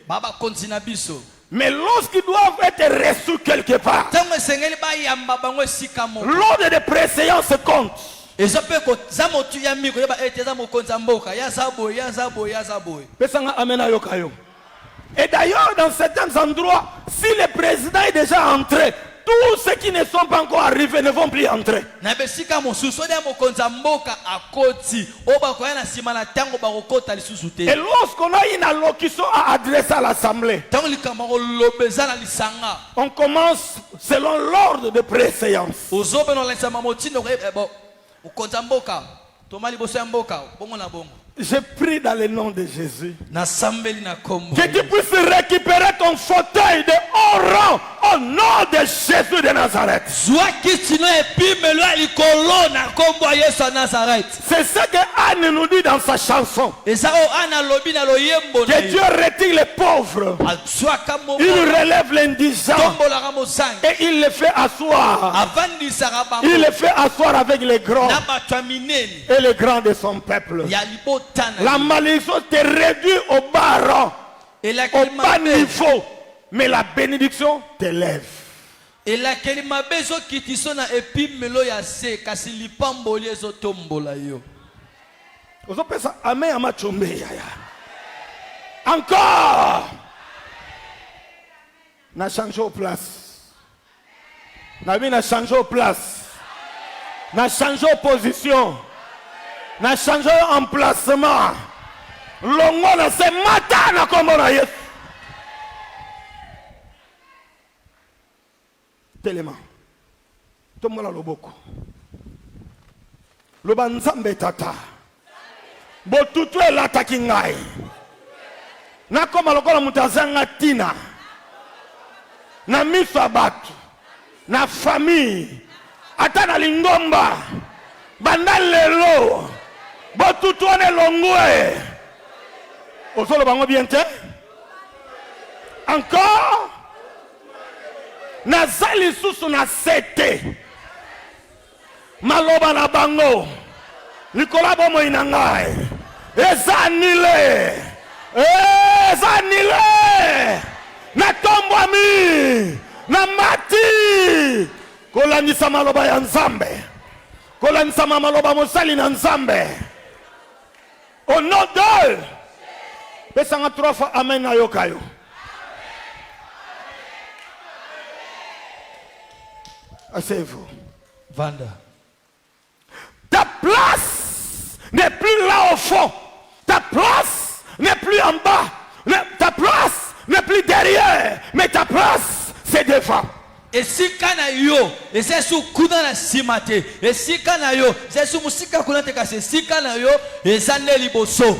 Mais lorsqu'ils doivent être reçus quelque part, l'ordre de préséance compte. Et d'ailleurs, dans certains endroits, si le président est déjà entré, tous ceux qui ne sont pas encore arrivés ne vont plus entrer. Et lorsqu'on a une allocution à adresser à l'assemblée, on commence selon l'ordre de préséance. Je prie dans le nom de Jésus que tu puisses récupérer ton fauteuil de haut rang au nom de Jésus de Nazareth. C'est ce que Anne nous dit dans sa chanson. Que Dieu retire les pauvres, il relève l'indigent et il les fait asseoir. Il les fait asseoir avec les grands et les grands de son peuple. La malédiction te réduit au bas rang, au bas niveau, mais la bénédiction t'élève. Et la kelima bezo kitisona epimelo ya se kasi lipamboli ezotombola yo. Ozopesa amen amachombe yaya. Encore. Na changé au place. Na vie na changé au place. Na changé aux position. Na changé emplacement. Longo na se mata na kombo na Yesu. Tellement. Tomola loboko. Loba nzambe tata. Botutu elataki ngai. Nakoma lokola mutazanga tina. Na miso ya batu. Na famille. Ata na lingomba. Banda lelo. Botutu ane longwe. Osolo bango bien te? Encore? Nazali susu na sete. Maloba na bango. Nikola bomo inangai. Ezanile. Ezanile. Na tombwami. Na mati. Kolandisa maloba ya nzambe. Kolandisa maloba mosali na nzambe. Au nom de Pesanga 3 fois amen na yokayo. Asseyez-vous.
Vanda.
Ta place n'est plus là au fond. Ta place n'est plus en bas. Ta place n'est plus derrière. Mais ta place, c'est devant.
Et si kana yo, et c'est sous kuna na simate, et si kana yo, c'est sous musika kuna te kase, si kana yo, et ça ne liboso.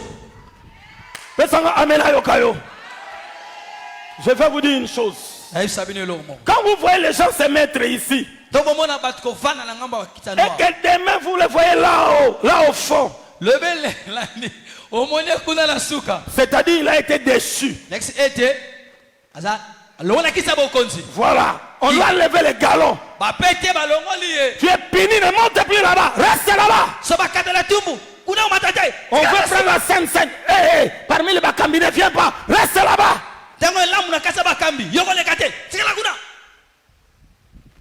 Je vais vous dire une chose. Quand vous voyez les gens se mettre ici, et que demain vous les voyez là-haut, là au fond, c'est-à-dire il a été déçu. Voilà, on doit lever les galons. Tu es puni, ne monte plus là-bas, reste là-bas. On veut prendre la scène. Hey, parmi les Bakambi, ne viens pas, reste là-bas.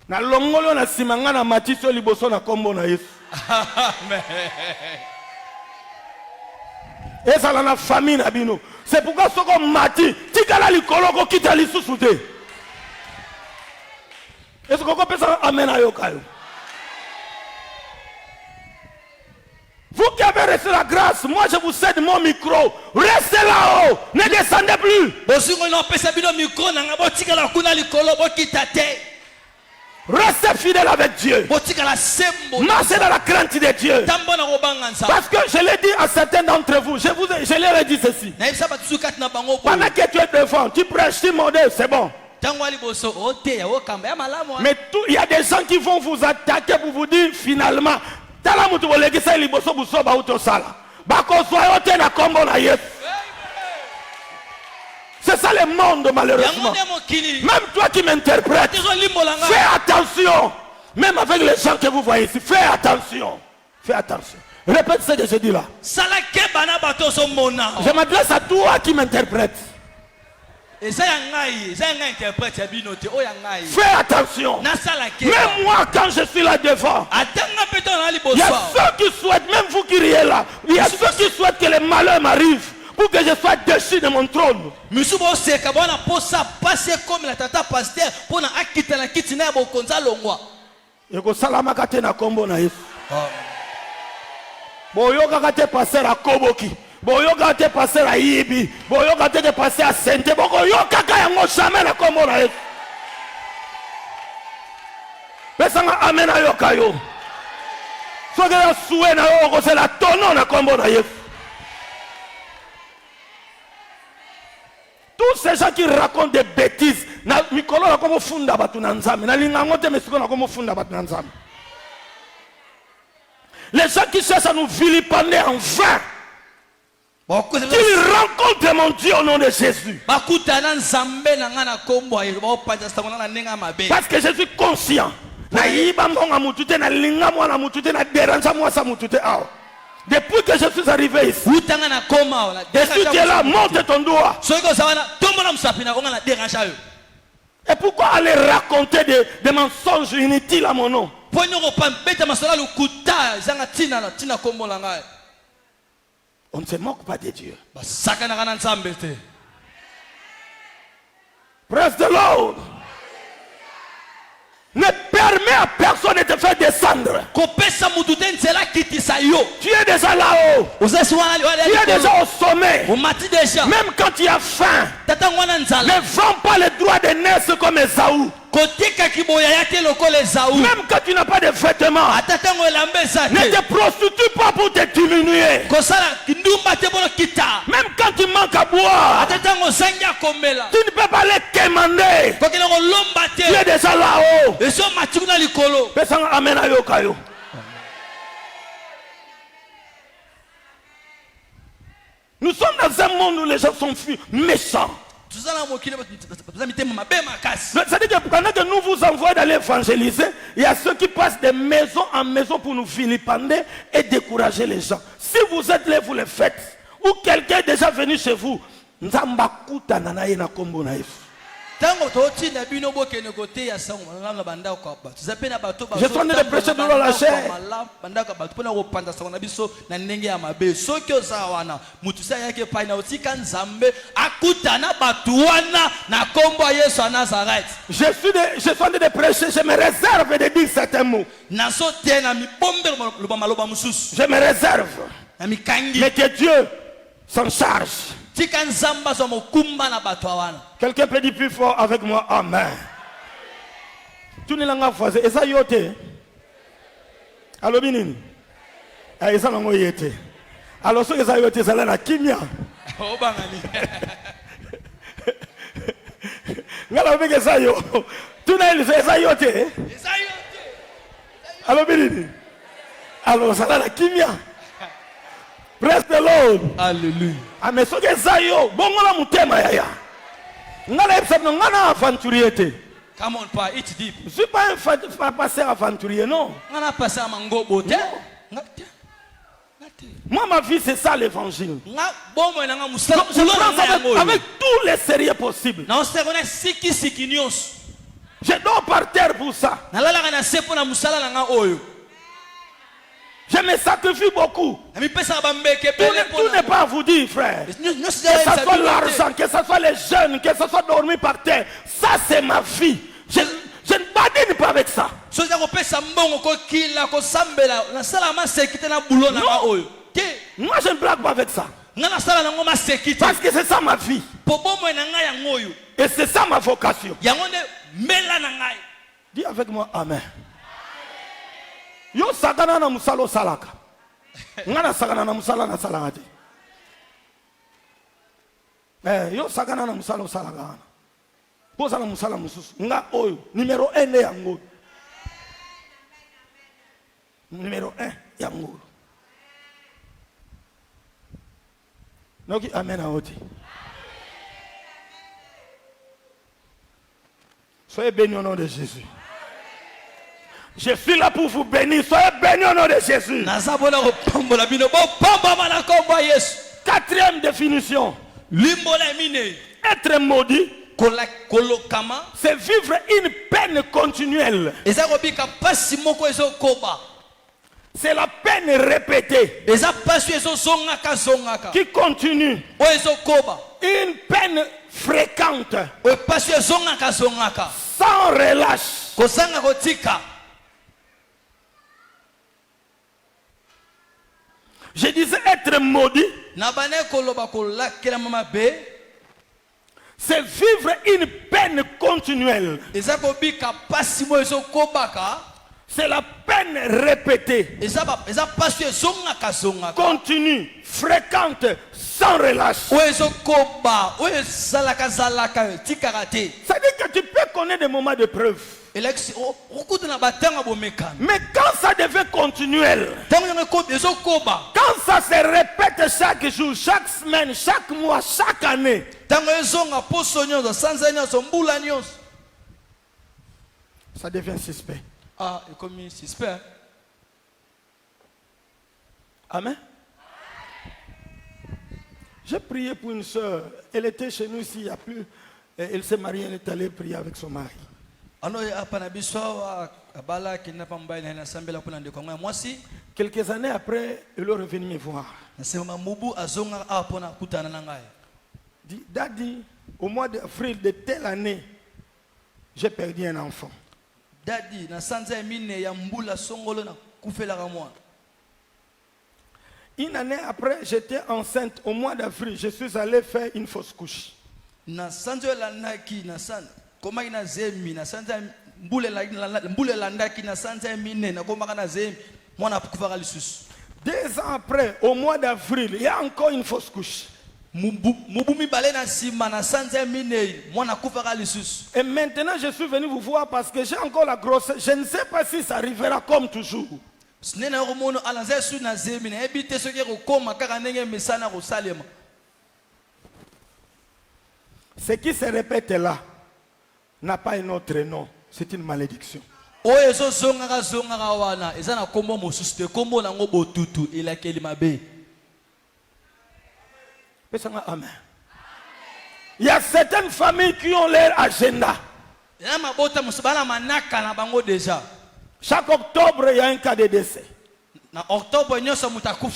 Na longolo na simanga na matiso liboso na kombo na Yesu. Amen. Et ça la famille na bino. C'est pourquoi soko mati tikala likolo ko kita lisusu te. Est-ce qu'on peut ça amen ayokayo? Vous qui avez reçu la grâce, moi je vous cède mon micro. Restez là-haut, ne descendez plus. Restez fidèle avec Dieu. Marchez dans la crainte de Dieu. Parce que je l'ai dit à certains d'entre vous, je leur ai dit ceci. Pendant que tu es devant, tu prêches, tu modèles, c'est bon. Mais il y a des gens qui vont vous attaquer pour vous dire finalement. C'est ça le monde malheureusement. Même toi qui m'interprètes, fais attention. Même avec les gens que vous voyez ici, fais attention. Fais attention. Répète ce que je dis là. Je m'adresse à toi qui m'interprètes. Fais attention. Même moi quand je suis là devant, il y a ceux qui souhaitent, même vous qui riez là, il y a ceux qui souhaitent que les malheurs m'arrivent pour que je sois déchu de mon trône. Boyoka te passer à Ibi, boyoka te passer à Sente, boyoka yango jamais na kombo na Yesu. Pesanga amen ayoka yo. Soki ya souhait na yo ko c'est la tono na kombo na Yesu. Tous ces gens qui racontent des bêtises, na mikolo na komo funda batu na nzambe, na lingango te mesiko na komo funda batu na nzambe. Les gens qui cherchent à nous vilipender en vain. Qu'il rencontre mon Dieu au nom de Jésus. Parce que je suis conscient. Depuis que je suis arrivé ici, depuis que tu es là, monte ton doigt. Et pourquoi aller raconter des mensonges inutiles à mon nom? On ne se moque pas de Dieu. Praise the Lord. Ne permets à personne de te faire descendre. Tu es déjà là-haut. Tu es déjà au sommet. Même quand tu as faim, ne vends pas les droits de naissance comme Esaü. Même quand tu n'as pas de vêtements, ne te prostitue pas pour te diminuer. Même quand tu manques à boire, tu ne peux pas les commander. Tu es déjà là-haut. Nous sommes dans un monde où les gens sont méchants. C'est-à-dire que pendant que nous vous envoyons d'aller évangéliser, il y a ceux qui passent de maison en maison pour nous vilipender et décourager les gens. Si vous êtes là, vous le faites. Ou quelqu'un est déjà venu chez vous, Je suis en train de prêcher dans la chair. Je suis en train de prêcher, je me réserve de dire certains mots. Je me réserve. Mais que Dieu s'en charge. Quelqu'un peut dire plus fort avec moi, Amen. Tu n'es pas voisin. Et ça yote. Allo binini. Et ça n'en yote. Alors ce que ça yote, ça la kimia. Ngala bege ça yo. Tu n'es pas ça yote. Allo binini. Alors ça la kimia. Praise the Lord.
Alléluia.
Mais ce que ça yo, bon la mutema yaya. Ngala epsabno ngana aventurier te.
Come on, pa, eat deep.
Je ne suis pas un pasteur aventurier, non. Moi, ma vie, c'est ça l'évangile. Je prends ça avec tous les sérieux possibles. Je dors par terre pour ça. Je me sacrifie beaucoup. Tout n'est pas à vous dire, frère. Que ce soit l'argent, que ce soit les jeunes, que ce soit dormir par terre. Ça, c'est ma vie. Je ne badine pas avec ça. Non. Moi, je ne blague pas avec ça. Parce que c'est ça ma vie. Et c'est ça ma vocation. Dis avec moi, Amen. Yo sagana na musalo salaka. Ngana sagana na musala na salaka. Yo sagana na musalo salaka. Posa na musala mususu. Nga oyo numéro 1 ya ngolo. Numéro 1 ya ngolo. Noki amen a oti. Soyez bénis au nom de Jésus. Je suis là pour vous bénir. Soyez bénis au nom de Jésus. Quatrième définition. Être maudit, c'est vivre une peine continuelle. C'est la peine répétée qui continue. Une peine fréquente, sans relâche. Je disais être maudit, c'est vivre une peine continuelle. C'est la peine répétée, continue, fréquente, sans relâche. C'est-à-dire que tu peux connaître des moments de preuve. Mais quand ça devient continuel, quand ça se répète chaque jour, chaque semaine, chaque mois, chaque année, ça devient suspect.
Ah, et comme suspect.
Amen. J'ai prié pour une soeur. Elle était chez nous ici, il y a plus. Elle s'est mariée, elle est allée prier avec son mari. Quelques années après, elle est revenue me voir. Dit, Daddy, au mois d'avril de telle année, j'ai perdu un enfant.
Daddy,
une année après, j'étais enceinte. Au mois d'avril, je suis allé faire une fausse couche. 2 ans après, au mois d'avril, il y a encore une fausse couche. Et maintenant, je suis venu vous voir parce que j'ai encore la grossesse. Je ne sais pas si ça arrivera comme toujours. Ce qui se répète là n'a pas un autre nom. C'est une malédiction. Amen. Il y a certaines familles qui ont leur agenda. Chaque octobre, il y a un cas de décès.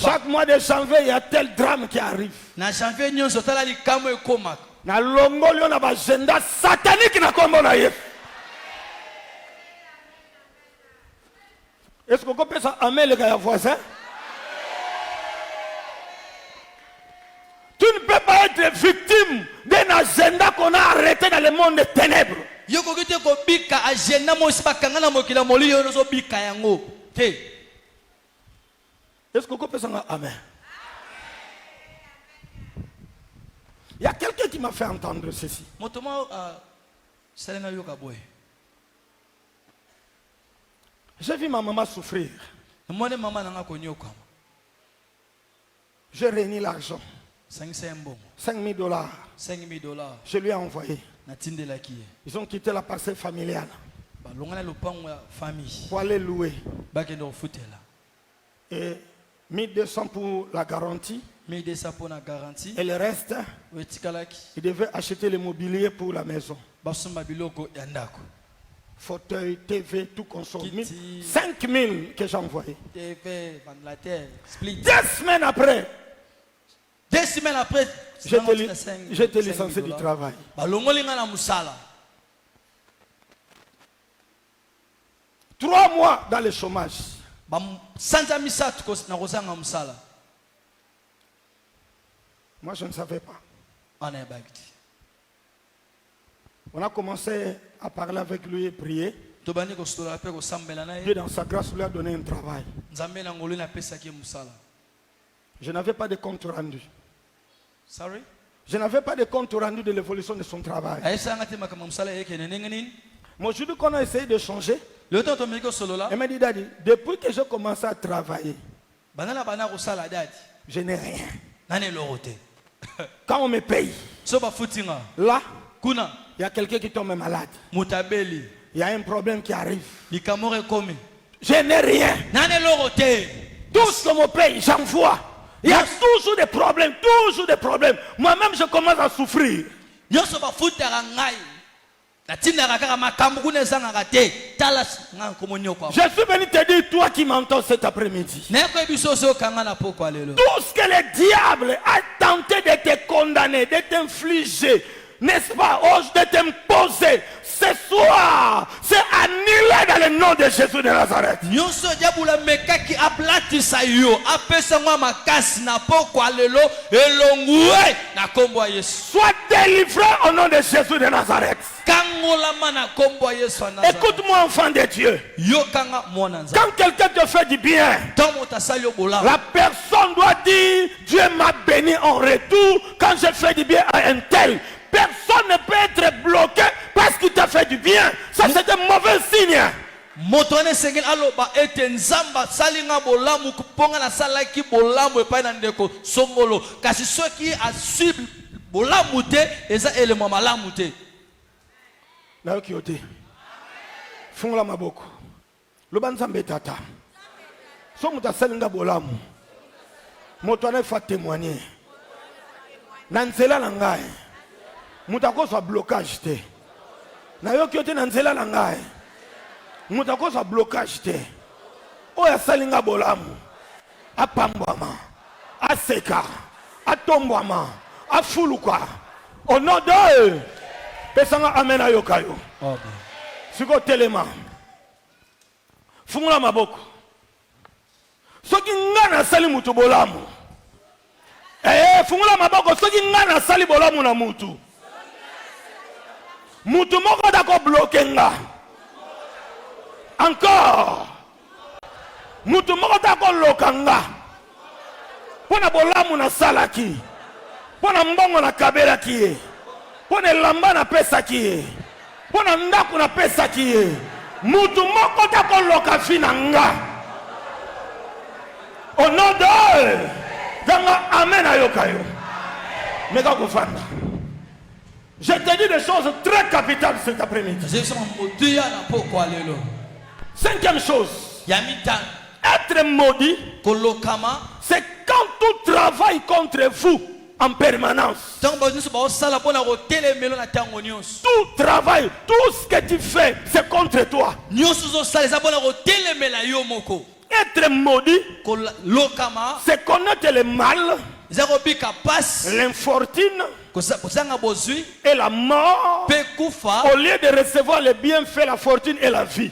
Chaque mois de janvier, il y a tel drame qui arrive. Na longo lio na agenda satanique na kombo na Yesu. Est-ce que vous pouvez ça amen les gars voisins? Tu ne peux pas être victime d'un agenda qu'on a arrêté dans le monde des ténèbres. Est-ce que vous pouvez ça amen? Il y a quelqu'un qui m'a fait entendre ceci. J'ai vu ma maman souffrir. J'ai réuni l'argent. $5,000. Je lui ai envoyé. Ils ont quitté la parcelle familiale pour aller louer. Et 1,200 pour la garantie. Et le reste, il devait acheter le mobilier pour la maison. Fauteuil, TV, tout consommé. 5,000 que j'ai envoyé. 2 semaines après, j'étais licencié du travail. 3 mois dans le chômage. Moi, je ne savais pas. On a commencé à parler avec lui et prier. Dieu, dans sa grâce, lui a donné un travail. Je n'avais pas de compte rendu. Je n'avais pas de compte rendu de l'évolution de son travail. Mais aujourd'hui qu'on a essayé de changer, il m'a dit, Daddy, depuis que j'ai commencé à travailler, je n'ai rien. Quand on me paye, là, il y a quelqu'un qui tombe malade. Il y a un problème qui arrive. Je n'ai rien. Tout ce qu'on me paye, j'envoie. Il y a toujours des problèmes, toujours des problèmes. Moi-même, je commence à souffrir. Je suis venu te dire, toi qui m'entends cet après-midi, tout ce que le diable a tenté de te condamner, de t'infliger, n'est-ce pas, de t'imposer, ce soir, c'est annulé dans le nom de Jésus de Nazareth. Sois délivré au nom de Jésus de Nazareth. Écoute-moi, enfant de Dieu. Quand quelqu'un te fait du bien, la personne doit dire, Dieu m'a béni en retour quand je fais du bien à un tel. Personne ne peut être bloqué parce qu'il t'a fait du bien. Ça, c'est un mauvais signe. Funga maboko. Lobanzambe tata. So mutasalinga bolamu. Moto ane fa témoigner. Nanzela na ngai. Mutako sa blocage te. Na yo kyote nanzela na ngai. Mutako sa blocage te. Oya salinga bolamu. Apambwama. Aseka. Atombwama. Afuluka. Au nom de Pesanga amen ayokayo. Amen. Siko telema. Fungula maboko. Soki ngana sali mutu bolamu. Fungula maboko soki ngana sali bolamu na mutu. Mutu moko dako bloqué nga. Encore. Mutu moko dako lokanga. Pona bolamu na salaki. Pona mbongo na kabela kiye. Pona lamba na pesa kiye. Pona ndaku na pesa kiye. Mutu moko dako loka fina nga. Au nom de Danga amen ayokayo. Mega kufanda. Je te dis des choses très capitales cet après-midi. 5e chose. Être maudit, c'est quand tout travaille contre vous, en permanence.
Tout
Tout travail, tout ce que tu fais, c'est contre toi. Être maudit, c'est connaître le mal, l'infortune et la mort, au lieu de recevoir les bienfaits, la fortune et la vie.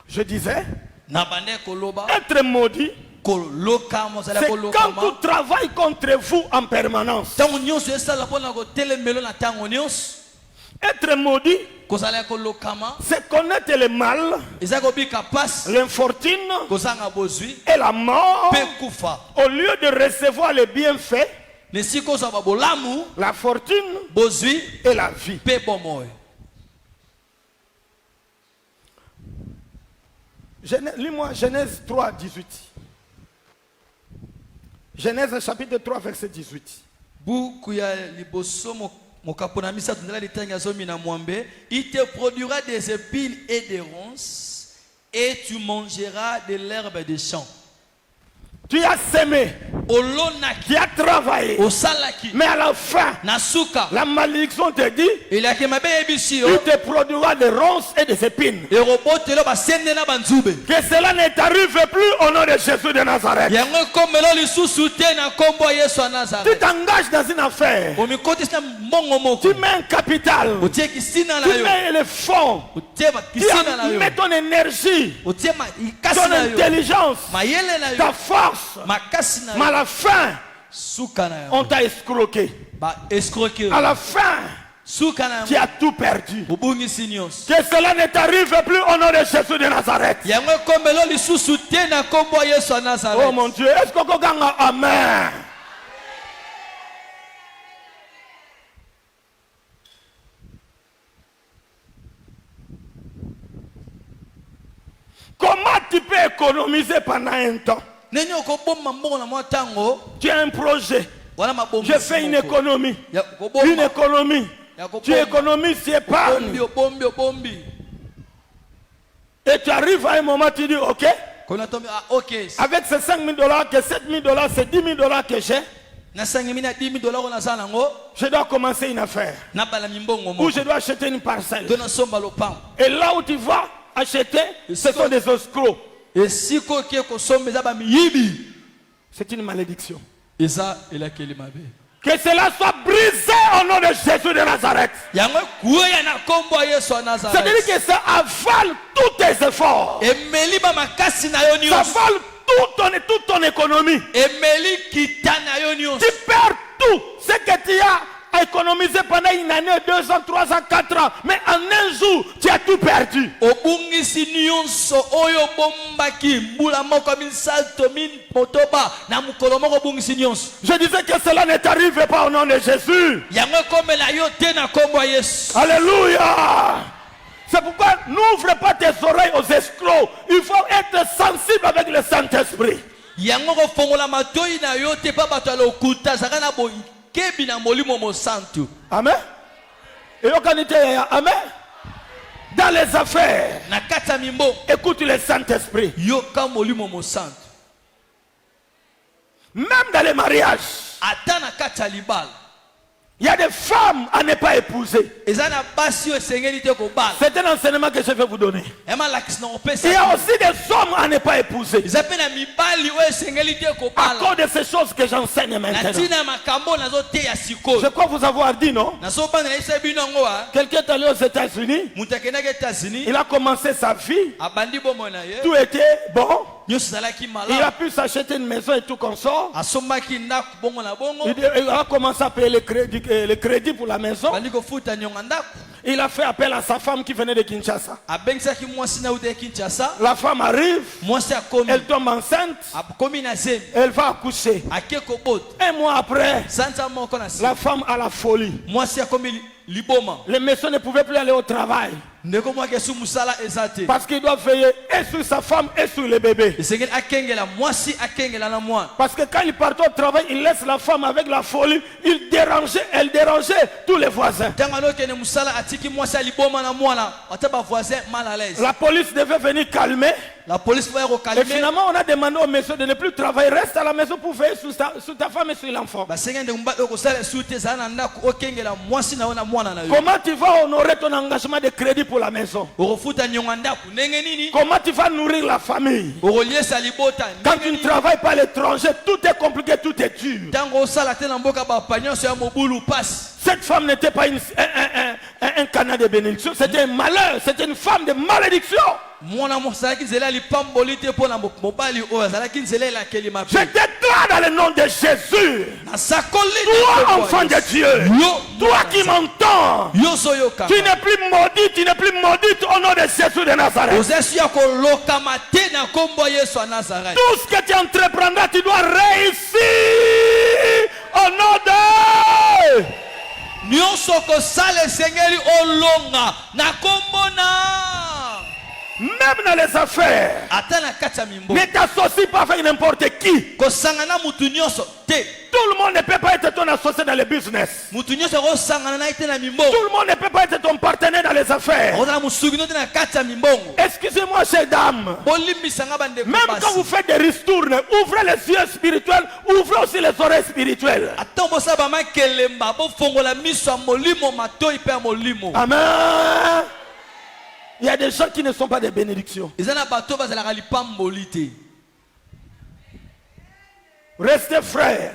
Je disais, être maudit, c'est quand tout travaille contre vous en permanence. Être maudit, c'est connaître le mal, l'infortune et la mort, au lieu de recevoir les bienfaits, la fortune et la vie. Lis-moi Genèse 3, 18. Genèse chapitre 3, verset 18.
Il te produira des épines et des ronces, et tu mangeras de l'herbe des champs.
Tu as semé, tu as travaillé, mais à la fin, la malédiction te dit, il te produira des ronces et des épines. Que cela ne t'arrive plus au nom de Jésus de Nazareth. Tu t'engages dans une affaire, tu mets un capital, tu mets le fonds, tu mets ton énergie, ton intelligence, ta force. Mais à la fin, on t'a escroqué. À la fin, tu as tout perdu. Que cela ne t'arrive plus au nom de Jésus de Nazareth. Oh mon Dieu, est-ce qu'on gagne? Amen. Comment tu peux économiser pendant un temps? Tu as un projet. Je fais une économie. Une économie. Tu économises, tu épargnes. Et tu arrives à un moment, tu dis ok. Avec ces $5,000, que $7,000, c'est $10,000 que j'ai. Je dois commencer une affaire. Ou je dois acheter une parcelle. Et là où tu vas acheter, ce sont des escrocs. C'est une malédiction. Que cela soit brisé au nom de Jésus de Nazareth. C'est-à-dire que ça avale tous tes efforts. Ça avale toute ton économie. Tu perds tout ce que tu as économisé pendant une année, 2 ans, 3 ans, 4 ans. Mais en un jour, tu as tout perdu. Je disais que cela ne t'arrive pas au nom de Jésus. Alléluia. C'est pourquoi n'ouvre pas tes oreilles aux escrocs. Il faut être sensible avec le Saint-Esprit. Amen. Et amen. Dans les affaires, écoute le Saint-Esprit. Même dans les mariages, il y a des femmes à ne pas épouser. C'est un enseignement que je vais vous donner. Il y a aussi des hommes à ne pas épouser. À cause de ces choses que j'enseigne maintenant. Je crois vous avoir dit, non? Quelqu'un est allé aux États-Unis. Il a commencé sa vie. Tout était bon. Il a pu s'acheter une maison et tout comme ça. Il a commencé à payer le crédit pour la maison. Il a fait appel à sa femme qui venait de Kinshasa. La femme arrive, elle tombe enceinte, elle va accoucher. Un mois après, la femme a la folie. Les messieurs ne pouvaient plus aller au travail. Parce qu'il doit veiller et sur sa femme et sur le bébé. Parce que quand il partait au travail, il laisse la femme avec la folie. Elle dérangeait tous les voisins. La police devait venir calmer.
La police va
Et
calmer.
finalement, on a demandé au monsieur de ne plus travailler. Reste à la maison pour veiller sur ta femme et sur l'enfant. Comment tu vas honorer ton engagement de crédit pour la maison? Comment tu vas nourrir la famille? Quand tu ne travailles pas à l'étranger, tout est compliqué, tout est dur. Cette femme n'était pas un canard de bénédiction, c'était un malheur, c'était une femme de malédiction. Je déclare dans le nom de Jésus, toi enfant de Dieu, toi qui m'entends, tu n'es plus maudit, tu n'es plus maudite au nom de Jésus de Nazareth. Tout ce que tu entreprendras, tu dois réussir au nom de... Même dans les affaires, ne t'associe pas avec n'importe qui. Tout le monde ne peut pas être ton associé dans le business. Tout le monde ne peut pas être ton partenaire dans les affaires. Excusez-moi, chers dames. Même quand vous faites des ristournes, ouvrez les yeux spirituels, ouvrez aussi les oreilles spirituelles. Amen. Il y a des gens qui ne sont pas des bénédictions. Restez frères,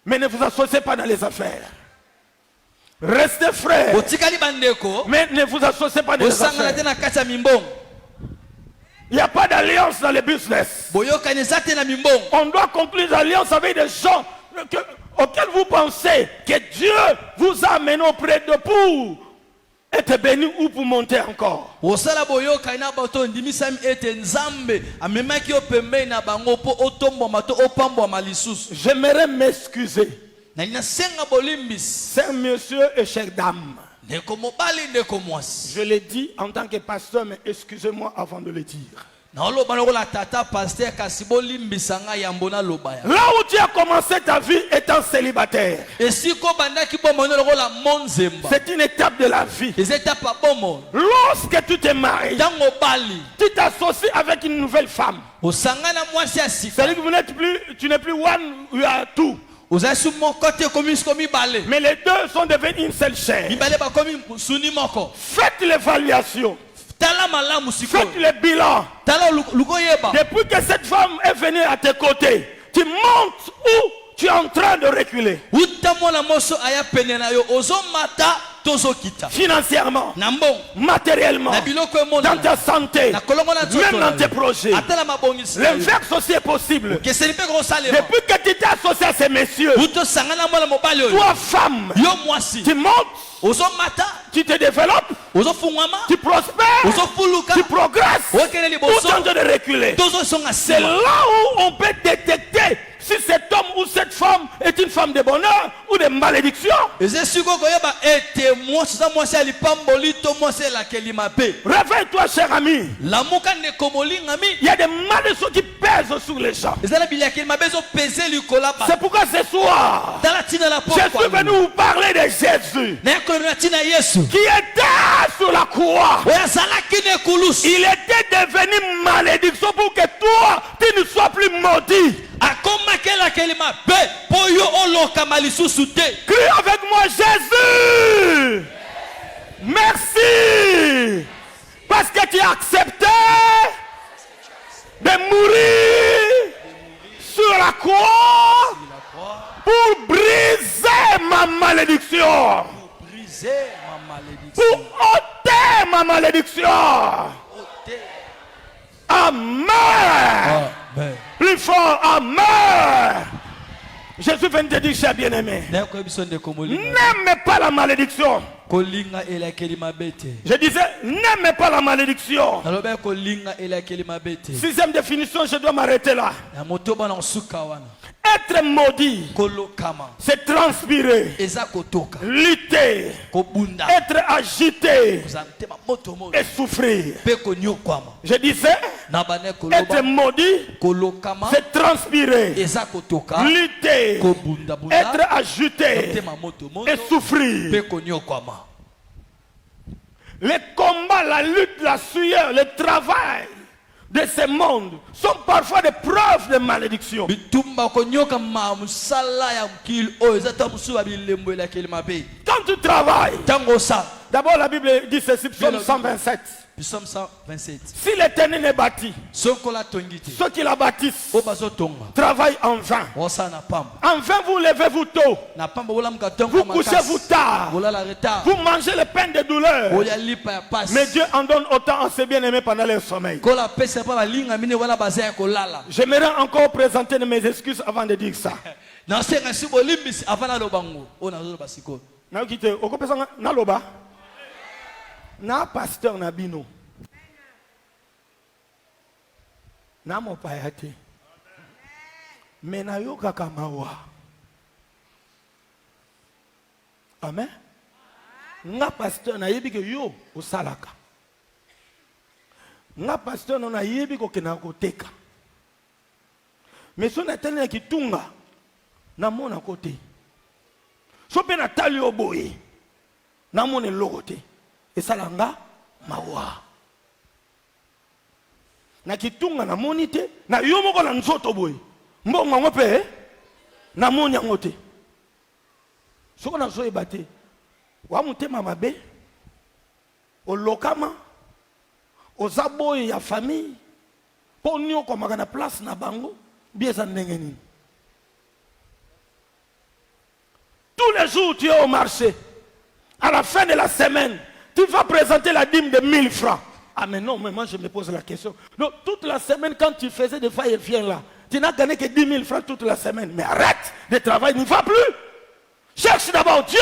mais ne vous associez pas dans les affaires. Restez frères, mais ne vous associez pas dans les affaires. Il n'y a pas d'alliance dans le business. On doit conclure des alliances avec des gens auxquels vous pensez que Dieu vous a amené auprès de pour être béni ou pour monter encore. J'aimerais m'excuser, chers messieurs et chères dames. Je l'ai dit en tant que pasteur, mais excusez-moi avant de le dire. Là où tu as commencé ta vie étant célibataire, c'est une étape de la vie. Lorsque tu t'es marié, tu t'associes avec une nouvelle femme. C'est-à-dire que tu n'es plus one, you are two. Mais les deux sont devenus une seule chair. Faites l'évaluation. Faites le bilan. Depuis que cette femme est venue à tes côtés, tu montes où tu es en train de reculer. Financièrement, matériellement, dans ta santé, même dans tes projets. L'inverse aussi est possible. Depuis que tu t'es associé à ces messieurs, toi femme, tu montes, tu te développes, tu prospères, tu progresses, ou tu es en train de reculer. C'est là où on peut détecter si cet homme ou cette femme est une femme de bonheur ou de malédiction. Réveille-toi, cher ami. Il y a des malédictions qui pèsent sur les gens. C'est pourquoi ce soir, je suis venu vous parler de Jésus qui était sur la croix. Il était devenu malédiction pour que toi, tu ne sois plus maudit. Crie avec moi, Jésus. Merci. Parce que tu as accepté de mourir sur la croix pour briser ma malédiction. Pour ôter ma malédiction. Amen. Plus fort, amen. Jésus vient te dire, cher bien-aimé, n'aimez pas la malédiction. Je disais, n'aimez pas la malédiction. Sixième définition, je dois m'arrêter là. Être maudit, c'est transpirer, lutter, être agité et souffrir. Je disais, être maudit, c'est transpirer, lutter, être agité et souffrir. Les combats, la lutte, la sueur, le travail de ce monde sont parfois des preuves de malédiction. Quand tu travailles, d'abord la Bible dit ceci, Psaume 127.
Psaume 127.
Si l'Éternel est bâti, ceux qui la bâtissent travaillent en vain. En vain vous levez-vous tôt, vous couchez-vous tard, vous mangez le pain de douleur. Mais Dieu en donne autant à ses bien-aimés pendant leur sommeil. J'aimerais encore présenter mes excuses avant de dire ça. Na pasteur na bino na mopaya te me na yo kaka mawa. Amen. Nga pasteur na yebi ke yo osalaka, nga pasteur na yebi ko kena koteka, mais so na tele ki tunga na mona kote, so pe na tali oboye na mona lokote. Et ça langa mawa. Na kitunga na monite na yomoko na nzoto boy. Mbongo ngope na moni ngote. Soko na zoe bate. Wa mutema mabe. O lokama. O zaboy ya famille. Po nyo ko magana place na bango. Bieza ndenge nini. Tous les jours tu es au marché. À la fin de la semaine, tu vas présenter la dîme de 1000 francs. Ah mais non, mais moi je me pose la question. Non, toute la semaine quand tu faisais des va-et-vient là, tu n'as gagné que 10 000 francs toute la semaine. Mais arrête de travailler, n'y va plus. Cherche d'abord Dieu.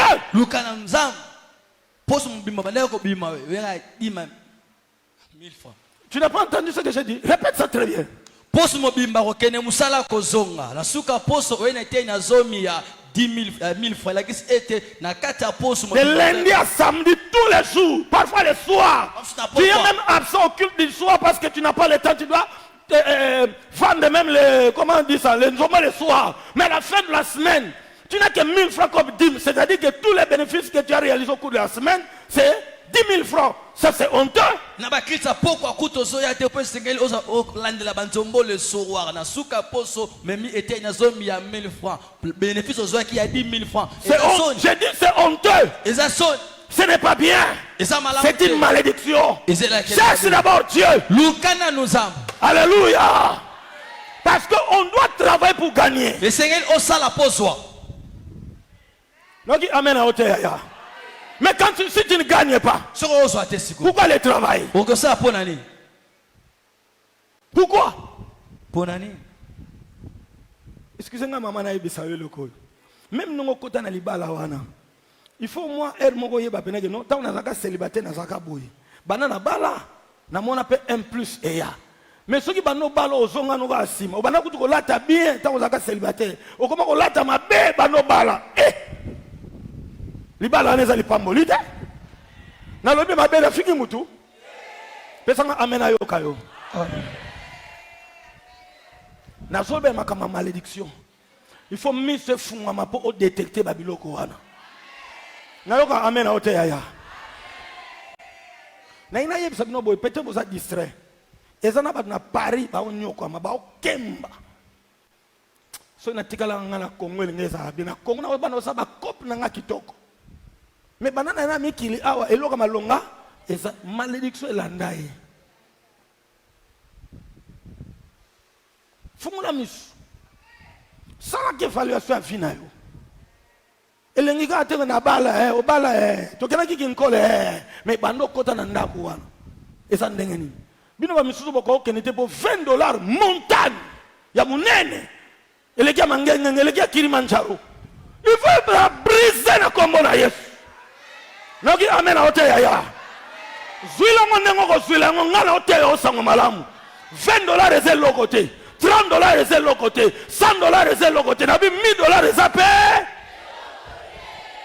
Tu n'as pas entendu ce que j'ai dit? Répète ça très bien. De lundi à samedi, tous les jours, parfois le soir. Tu es même absent au culte du soir parce que tu n'as pas le temps. Tu dois vendre même les, comment on dit ça, les hommes le soir. Mais à la fin de la semaine, tu n'as que 1000 francs comme dîme. C'est-à-dire que tous les bénéfices que tu as réalisés au cours de la semaine, c'est 10 000 francs. Ça c'est honteux. J'ai dit c'est honteux. Ce n'est pas bien. C'est une malédiction. Cherche d'abord Dieu. Alléluia. Parce qu'on doit travailler pour gagner. Donc amen à hauteur. Mais quand si tu ne gagnes pas, pourquoi le travail? Pourquoi? Excusez-moi, maman, même nous, quand on a libala wana, il faut moi moko yeba peneke non, tant on a célibataire na zaka boy. Banana bala, na mona pe un plus eya. Mais ceux qui bano balo ozonga no asima, obana kutu ko lata bien tant on a célibataire. O koma ko lata mabe bano bala. Libala aneza lipamboli te. Na lobi mabe na fiki mutu. Pesanga amena yo kayo. Na zobe makama malédiction. Il faut mise fungama pour détecter babiloko wana. Na yoka amena ote yaya. Na ina yebisa bino boy peut-être vous a distrait. Ezana ba na Paris ba onyoko ma ba okemba. So na tikala ngana Congo ngeza bina Congo na ba no sa ba kop na nga kitoko. Mais banana na mikili awa eloka malonga eza malédiction elandaye. Fumula misu. Sala ke évaluation fina yo. Elengi ka te na bala obala to kana ki kinkole mais bando kota na ndako wana. Eza ndenge nini? Bino ba misusu boko kenete po $20 montagne ya munene. Eleki ya mangenge eleki ya Kilimanjaro. Il faut briser na kombo na Yesu. Noki amen a hotel ya. Zwila ngonengo ko zwila ngala hotel osango malamu. $20 eze lokote, $30 eze lokote, $100 eze lokote, na bi $1000 eza pe.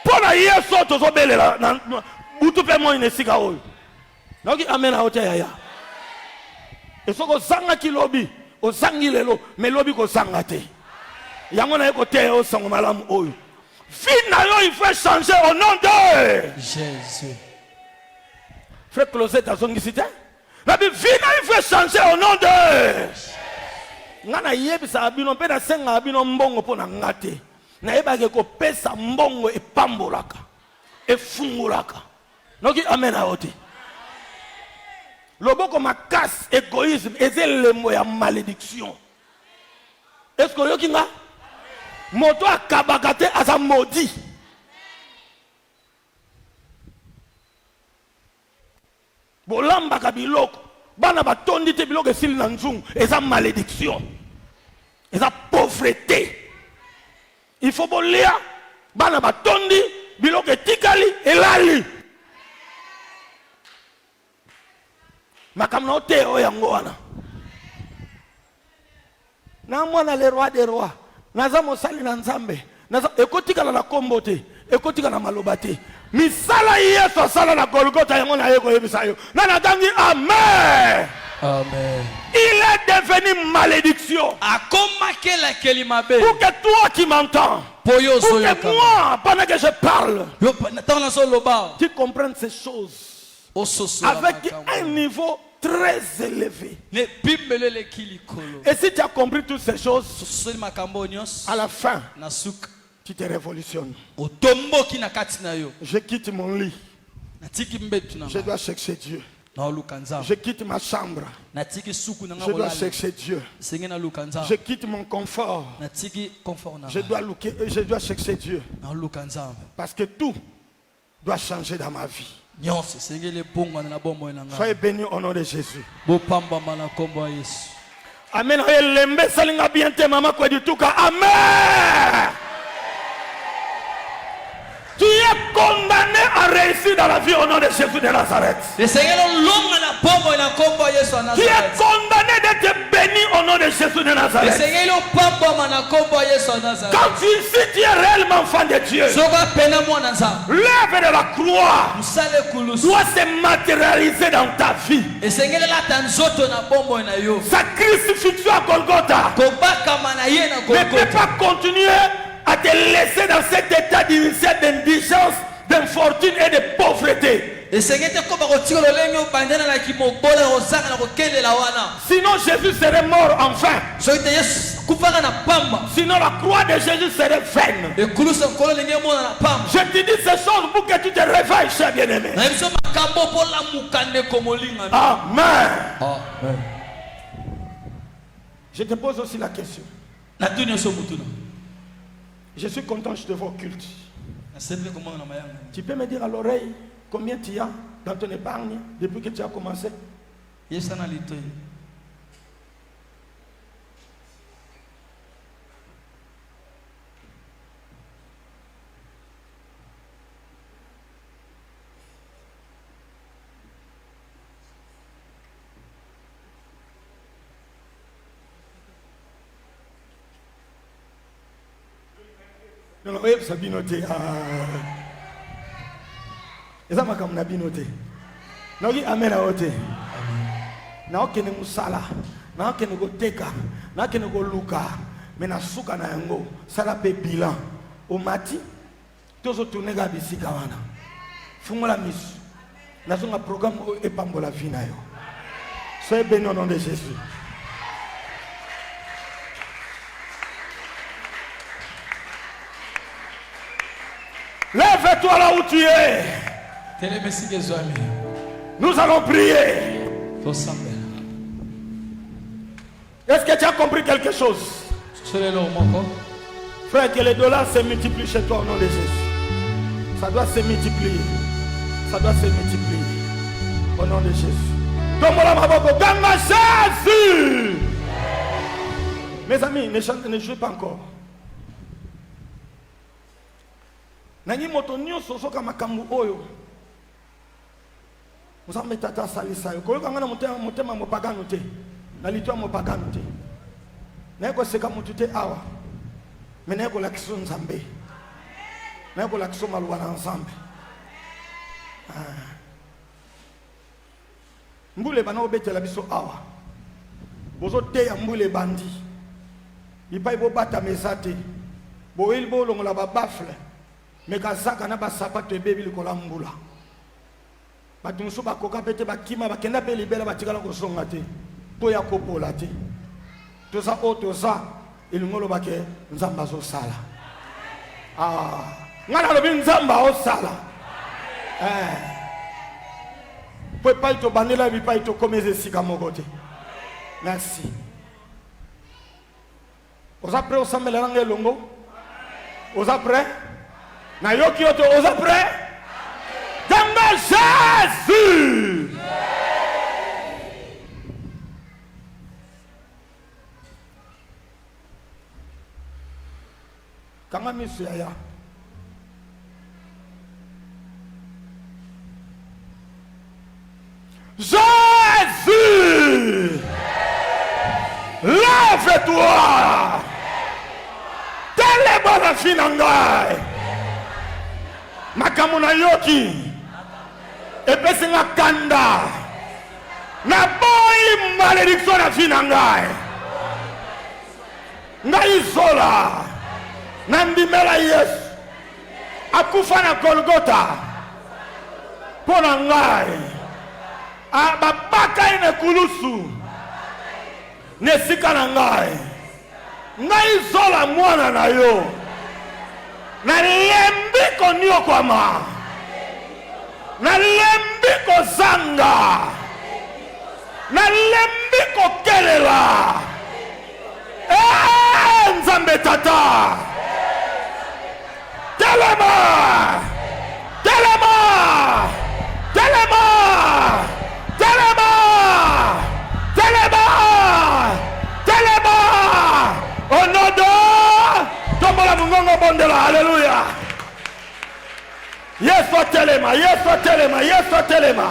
Pona Yesu tozo belela na butu pe mo inesika oyo. Noki amen a hotel ya. Esoko zanga kilobi, ozangi lelo, mais lobi ko zanga te. Yango na yeko te osango malamu oyo. Finalement, il faut changer au nom de
Jésus.
Frère Closet, à son cité. La vie, il faut changer au nom de. Ngana yebisa abino pe na senga abino mbongo po na ngate. Na yebake ko pesa mbongo e pambolaka. E fungulaka. Noki amen a oti. Loboko makas égoïsme et le mot ya malédiction. Est-ce que yoki nga? Moto akabakate asa maudit. Bolamba kabiloko. Bana batondi te biloko esili na nzungu. Eza malédiction. Eza pauvreté. Il faut bolia. Bana batondi biloko etikali elali. Makamna ote oyango wana. Na mwana le roi des rois. Naza mosali na nzambe. Naza ekotika na kombo te. Ekotika na maloba te. Misala Yesu asala na Golgotha yango na yeko yebisa yo. Na natangi amen.
Amen.
Il est devenu malédiction. Pour que toi qui m'entends, pour que moi, pendant que je parle, tu comprennes ces choses avec un niveau très élevé. Et si tu as compris toutes ces choses, à la fin, tu te révolutionnes. Je quitte mon lit. Je dois chercher Dieu. Je quitte ma chambre. Je dois chercher Dieu. Je quitte mon confort. Je dois chercher Dieu. Parce que tout doit changer dans ma vie. Soyez bénis au nom de Jésus. Amen. Amen. Tu es condamné à réussir dans la vie au nom de Jésus de Nazareth. Tu es condamné d'être béni au nom de Jésus de Nazareth. Quand tu es réellement enfant de Dieu, l'œuvre de la croix doit se matérialiser dans ta vie. Sa crucifixion à Golgotha ne peut pas continuer à te laisser dans cet état d'indigence, d'infortune et de pauvreté. Sinon Jésus serait mort enfin. Sinon la croix de Jésus serait vaine. Je te dis ces choses pour que tu te réveilles, cher bien-aimé. Amen. Je te pose aussi la question. Je suis content, je te vois au culte. Tu peux me dire à l'oreille combien tu as dans ton épargne depuis que tu as commencé? Non, oui, ça binoté. Et ça m'a comme na binoté. Non, oui, amen à ôté. Na okene musala, na okene go teka, na okene go luka, mais na suka na yango, sala pe bilan. Au mati, tozo tourner ga bisika wana. Fungola misu. Na zonga programme e pambola vie na yo. Soyez bénis au nom de Jésus. Lève-toi là où tu es. Nous allons prier. Est-ce que tu as compris quelque chose? Frère, que les dollars se multiplient chez toi au nom de Jésus. Ça doit se multiplier. Ça doit se multiplier. Au nom de Jésus. Donne-moi Jésus. Mes amis, ne jouez pas encore. Nani moto nyonso soka makambu oyo Nzambe tata salisa yo koyoka ngana motema mopagano te na litwa mopagano te na ko seka mutu te awa me na ko lakisa Nzambe na ko lakisa maluwa na Nzambe mbule bana obetela biso awa bozo te ya mbule bandi bipai bo bata mesate bo ilbo longola ba bafle mais kazaka na ba sapato ebebi likola mbula bato mosusu bakoka mpe te bakima bakenda mpe libela batikala kozonga te mpo ya kopola te toza oyo toza elingi olobake nzambe azosala ngai nalobi nzambe aosala mpo epai tobandela bipai tokomeza esika moko te merci oza prêt osambela nanga elongo oza prêt nayoki yo te oza prêt nzambe Jésus kanga miso yaya Jésus, lève-toi. Telebana finangai. Makamuna yoki. Epesinga kanda. Na boy malédiction na finangai. Na isola. Na ndimela Yesu. Akufa na Golgotha. Pona ngai. Babaka ine kulusu nesika na ngai ngai zola mwana na yo na lembi koniokwama na lembi kozanga na lembi kokelela nzambe tata telema telema telema Telema! Telema! Telema! Au nom de Tombola Mungongo Bondela, alléluia. Yes, Telema, yes, Telema, yes, Telema.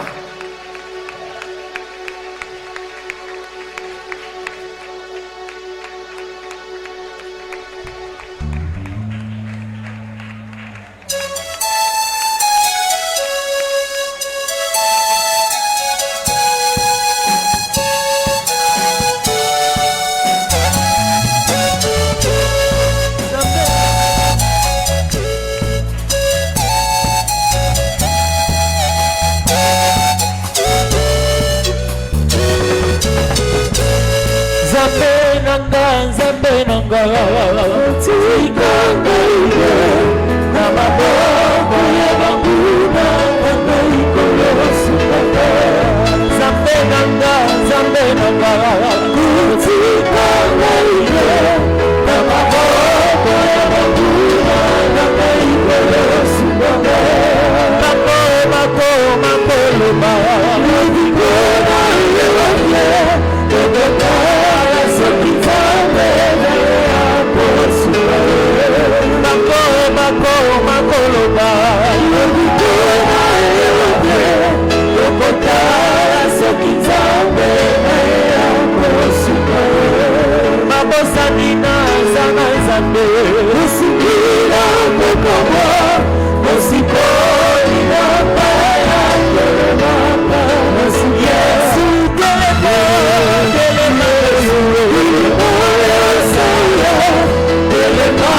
Nzambe nanga tika ngaiye na maboko ya banguna nanga ikolo sukaka Nzambe nanga tika ngaiye na maboko ya banguna nanga ikolo sukaka makoloba nikona yewaye tokota Makoloba yobikona yewaye yokotala sokizambe yakosuka mabosanina zana nzambe usikila mokoma mosikolina paya telemapa Yesu telema telema oya saya telema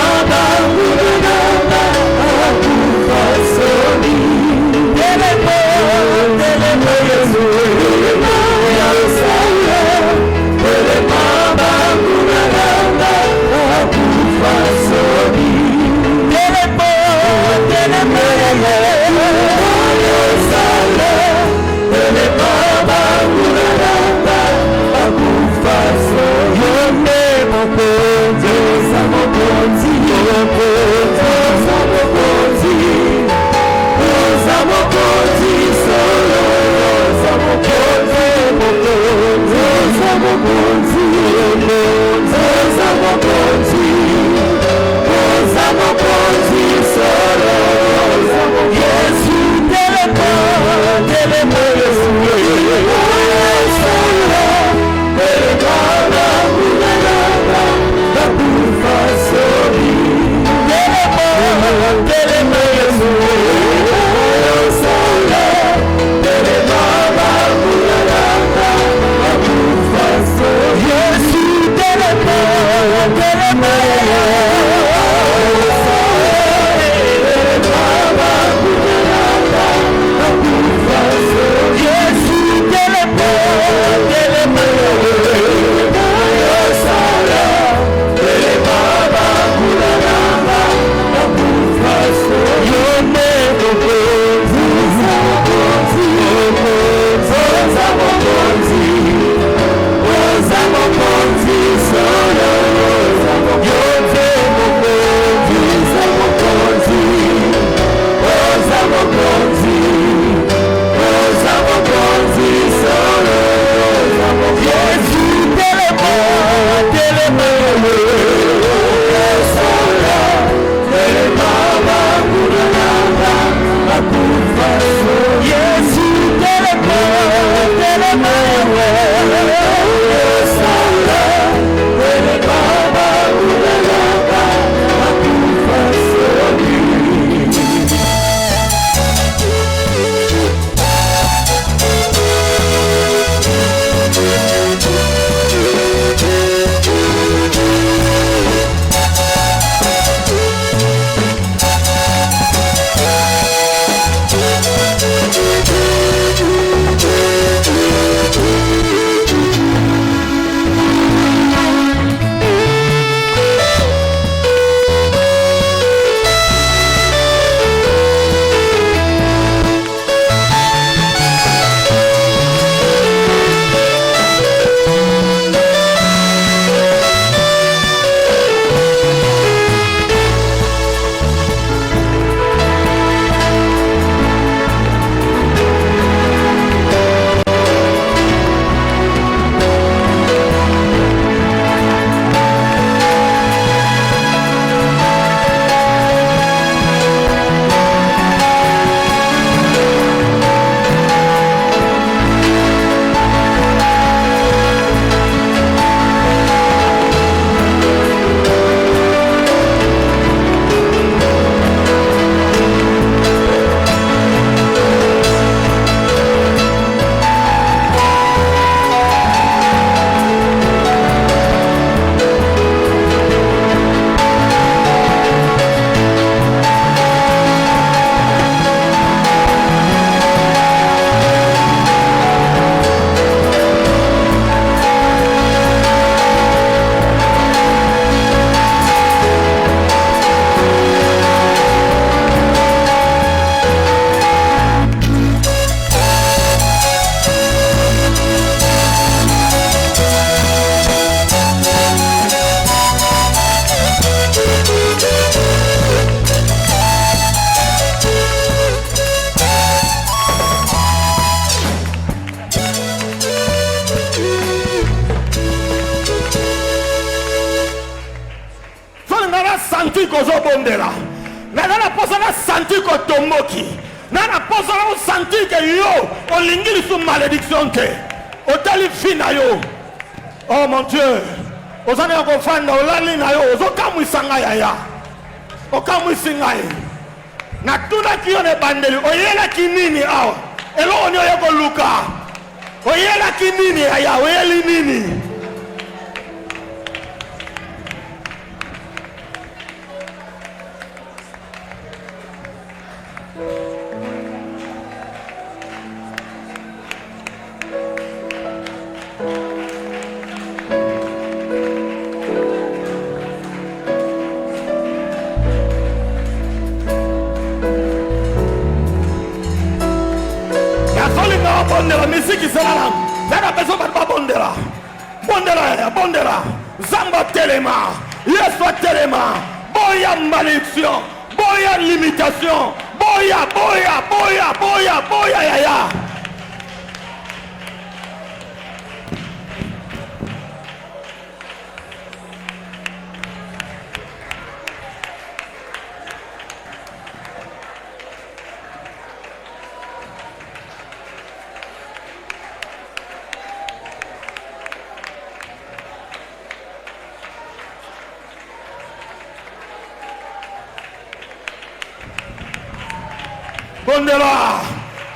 Soni
bondela. Na posa na sentir ko tomoki. Na posa na sentir que yo olingi lisu malédiction te. Otali fina yo. Oh mon Dieu. Ozana ya kofanda olali na yo. Ozokamwisa ngai yaya. Okamwisi ngai. Na tuna kiyo ne bandeli. Oyela kinini awa. Elo oni oyeko luka. Oyela kinini yaya. Oyeli nini. Bondela musique sala na besoin ba bondela bondela zamba telema yeso telema boya malédiction boya limitation boya yaya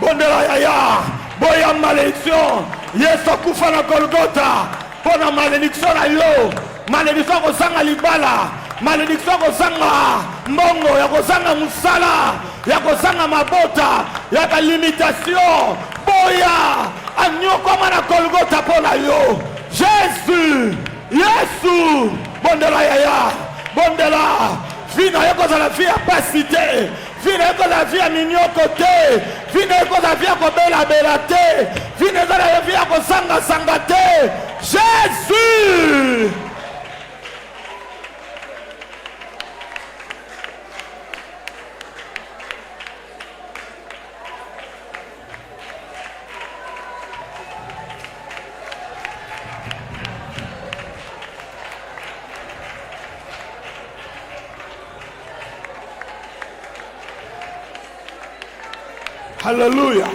Bondela yaya boya malédiction yeso kufa na Golgotha pona malédiction na yo malédiction kozanga libala malédiction kozanga mbongo ya kozanga musala ya kozanga mabota ya ka limitation boya anyokoma na Golgotha pona yo Jésus Yesu bondela yaya bondela fina yoko za la vie à pasité fina yoko la vie à mignon côté fina yoko la vie à kobela belate fina yoko la vie à kosanga sangate Jésus Alléluia.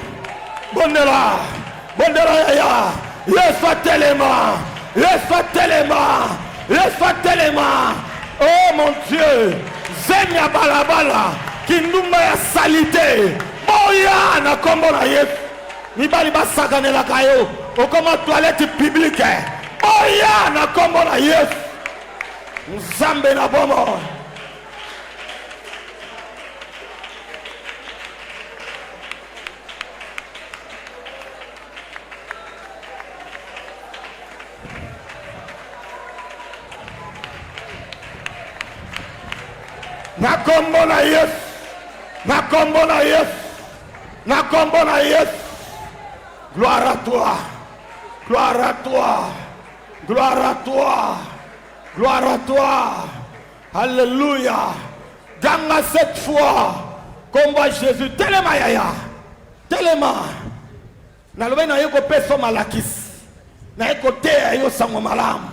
Bondela yaya. Yesu telema. Oh mon Dieu. Zenya balabala. Kindumba ya salité. Boya na kombo na Yesu. Mibali basakanela kayo. Okoma toilette publique. Boya na kombo na Yesu. Nzambe na bomo. Na kombo na Yesu. Gloire à toi. Alléluia. Ganga cette fois. Combat Jésus. Telema yaya. Telema. Nalobe na yeko peso malakis. Na yeko te yo sango malamu.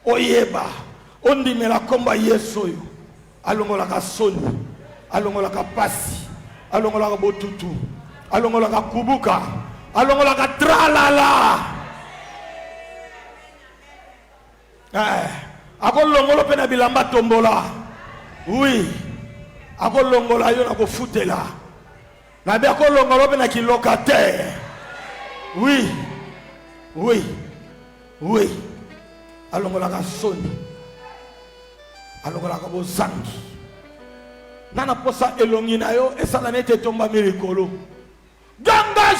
Oyeba. Ondimela komba Yesu yo. Alongolaka soni, alongolaka pasi, alongolaka botutu, alongolaka kubuka, alongolaka tralala. Akolongolo pe na bilamba tombola. Oui. Akolongola yo na kofutela. Na be akolongolo pe na kilokataire. Oui. Alongolaka soni. Alongolaka bozangi. Nana posa elongi na yo esala nete tomba mirikolo. Ganga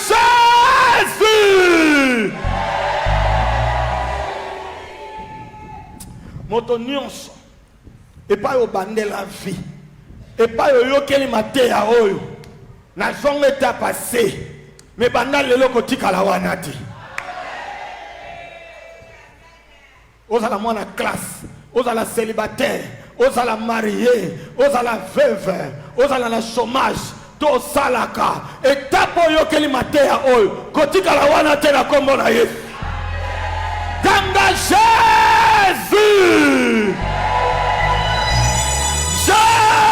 Jésus. Moto nyonso epa yo bandela vie. Epa yo yokeli mateya oyo. Na zongo eta passé. Me banda lelo kotika la wana te. Ozala mwana classe. Ozala célibataire, ozala marié, ozala veuve, ozala na chômage, to salaka, etapo yo keli mateya oyo, kotika la wana te na kombo na Yesu. Ganga Jésus! Jésus!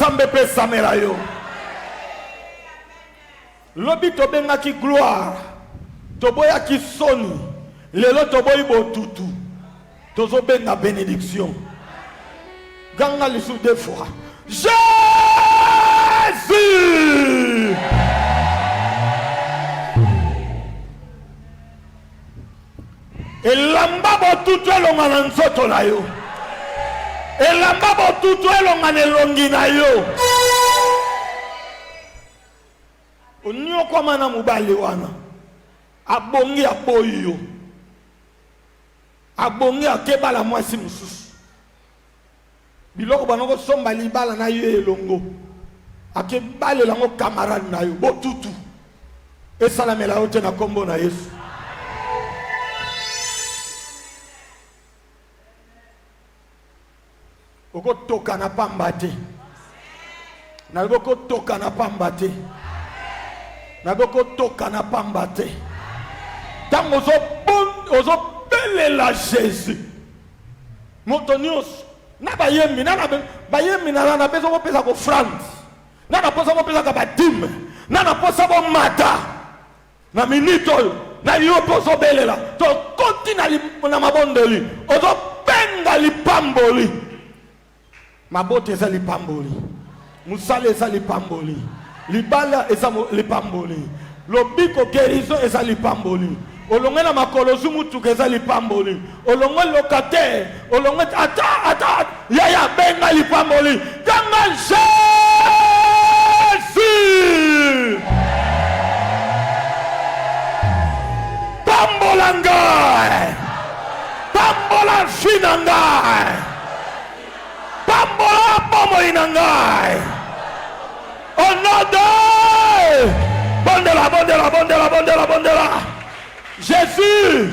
nzambe pe samela yo. Lobi tobenga ki gloire. Toboya ki soni. Lelo toboyi botutu. Tozo benga bénédiction. Ganga les sous deux fois. Jésus! Elamba botutu elonga na nzoto na yo. Elamba botutu elonga na elongi na yo. Onyo kwa mana mubali wana. Abongi aboyi yo. Abongi akebala mwasi mususu. Biloko banoko somba libala na yo elongo. Akebale lango camarade na yo. Botutu. Esalamela yo te na kombo na Yesu. Oko toka na pamba te. Na boko toka na pamba te. Na boko toka na pamba te. Tango ozo bele la Jésus. Motonios. Na bayemi na bayemi na bezo ko pesa ko francs. Na posa ko pesa ka badim. Na posa ko mata. Na minito na yo poso bele la. To kontina na mabondeli. Ozo benga lipamboli. Mabote eza lipamboli. Musale eza lipamboli. Libala eza lipamboli. Lobiko guérison eza lipamboli. Olongena makolo zumutuka eza lipamboli. Olongwe locataire. Olongwe ata. Yaya benga lipamboli. Kanga Jésus. Pambola ngai. Pambola fina ngai. Pambola pomo inangai. Oh non de Bondela. Jésus.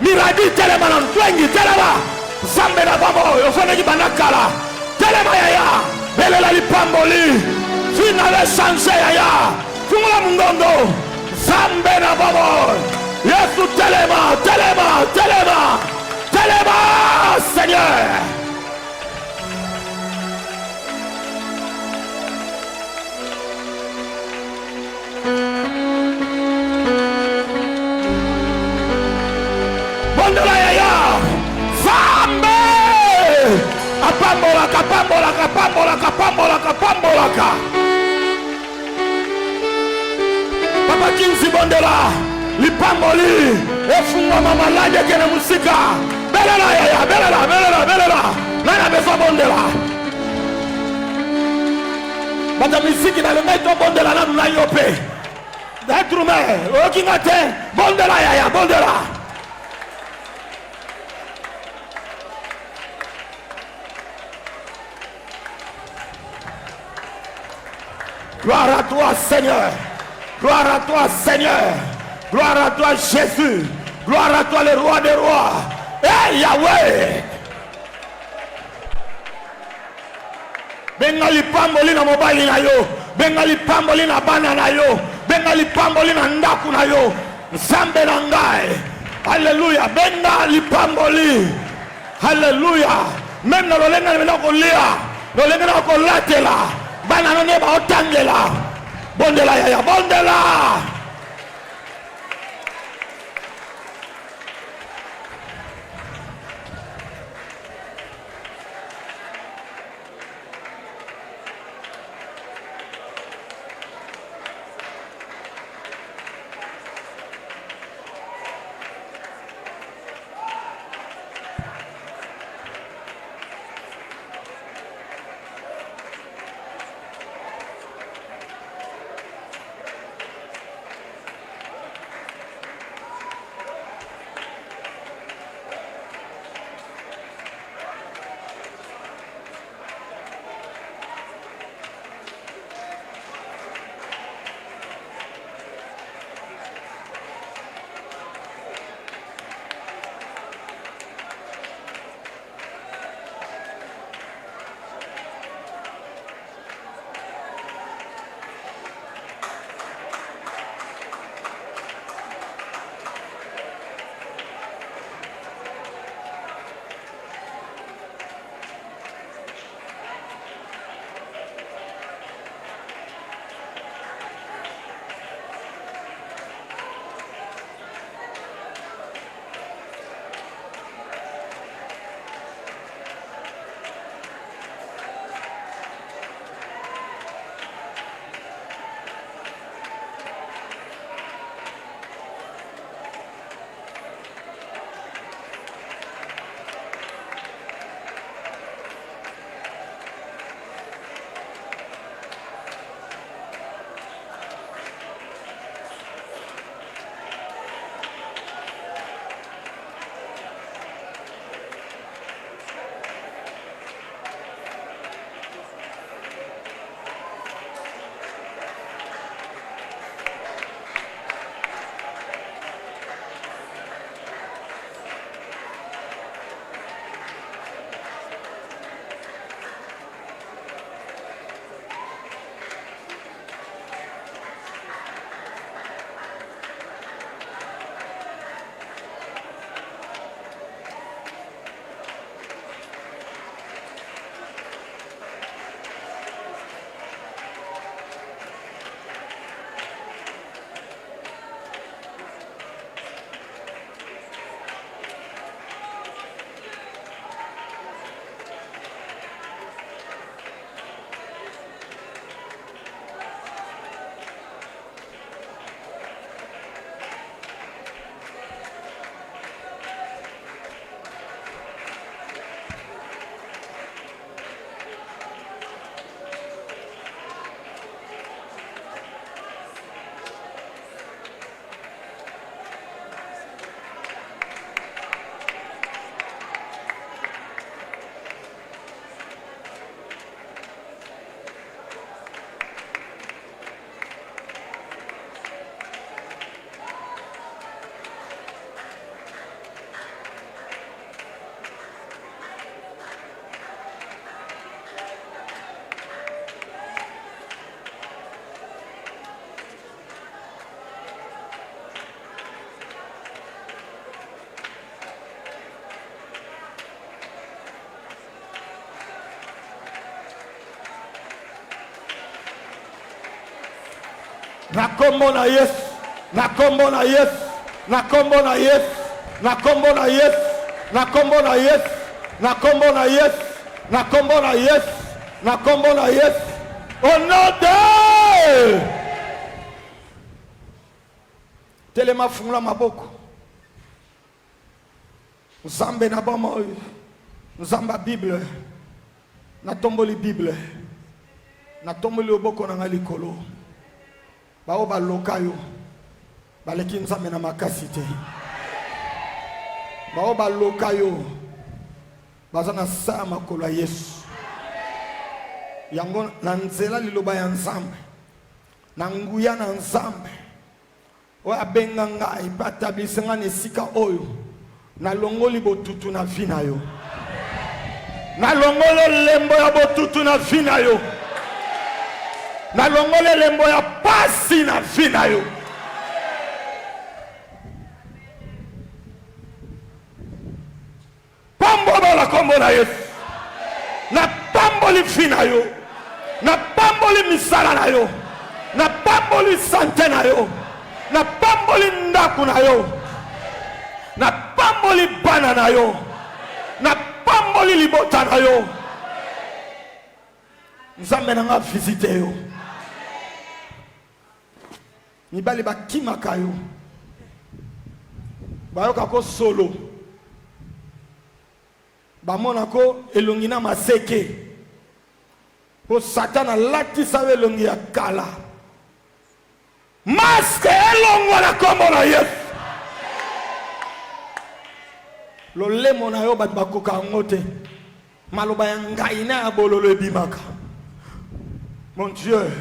Miradi telema na ntwengi telema Zambe na babo yofone kibanakala telema yaya belela lipamboli fina le sanse yaya fungula mungondo Zambe na babo Yesu telema Seigneur. Kapambolaka. Papa Kinsi Bondela, lipamboli, efunga mama laje kene musika. Belela. Nana beso Bondela. Bata misiki na lenga ito Bondela na nuna yope. Datrume, okingate, Bondela. Gloire à toi, Seigneur. Gloire à toi, Seigneur. Gloire à toi, Jésus. Gloire à toi, le roi des rois. Hey, Yahweh. Bengali pamboli na mobali na yo. Bengali pamboli na bana na yo. Bengali pamboli na ndaku na yo. Zambe na ngai. Alléluia. Benga lipamboli. Alléluia. Même dans le lenga na kolia. Le lenga na kolatela. Bana none ba otangela. Bondela ya bondela. na kombo na Yesu, na kombo na Yesu, na kombo na Yesu, na kombo na Yesu, na kombo na Yesu, na kombo na Yesu, na kombo na Yesu, na kombo na Yesu. Au nom de telema fungula maboko. Nzambe na bama oyo, nzamba Bible, na tomboli Bible, na tomboli oboko na ngalikolo. Bao baloka yo, baleki nzambe na makasi te. Bao baloka yo, baza na sa makolo ya Yesu. Yango na nzela liloba ya nzambe, na nguya na nzambe, oyo abenga ngai batabisa nga na esika oyo, na longoli botutu na vi na yo. Na longoli lembo ya botutu na vi na yo. Na longoli lembo ya pasi na vi na yo. la kombo na Yesu. Na pamboli fina yo. Na pamboli misala na yo. Na pamboli sante na yo. Na pamboli ndaku na yo. Na pamboli bana na yo. Na pamboli libota na yo. Nzambe na nga visite yo. Mibali bakimaka yo. Bayoka ko solo. Bamona ko elongi na maseke. Po Satan alati sawe elongi ya kala. Maske elongo na kombo na Yesu. Lo lemo na yo bat bakoka ngote. Maloba ya ngai na bololo ebimaka. Mon Dieu.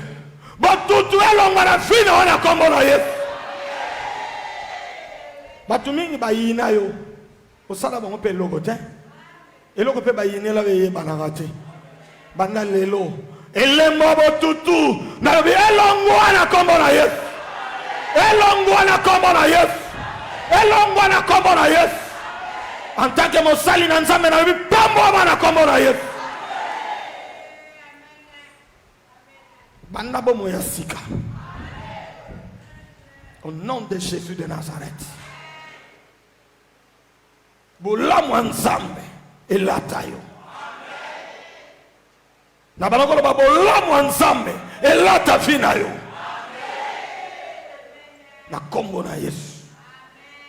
Batutu elongo na fina wana kombo na Yesu. Batu mingi bayina yo. Osala bango pe logo te. Eloko pe bayine la veye banagate. Banda lelo. Elembo botutu. Na bi elongo wana kombo na Yesu. Elongo wana kombo na Yesu. Elongo wana kombo na Yesu. En tant que mosali na nzambe na bi pambo wana kombo na Yesu. Banda bomo ya sika. Au nom de Jésus de Nazareth. Bolamu nzambe elata yo. Na banakolo ba bolamu nzambe elata fina yo. Na kombo na Yesu.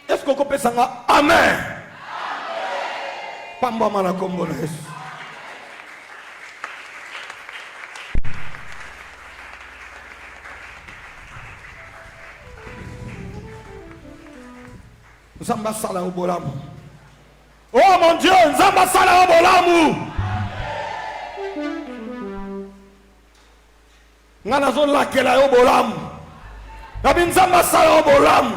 Est-ce que kopesa nga amen? Pamba mana kombo na Yesu. Nzamba sala obolamu. Oh mon Dieu, nzamba sala obolamu. Ngana zo lakela obolamu. Nabi nzamba sala obolamu.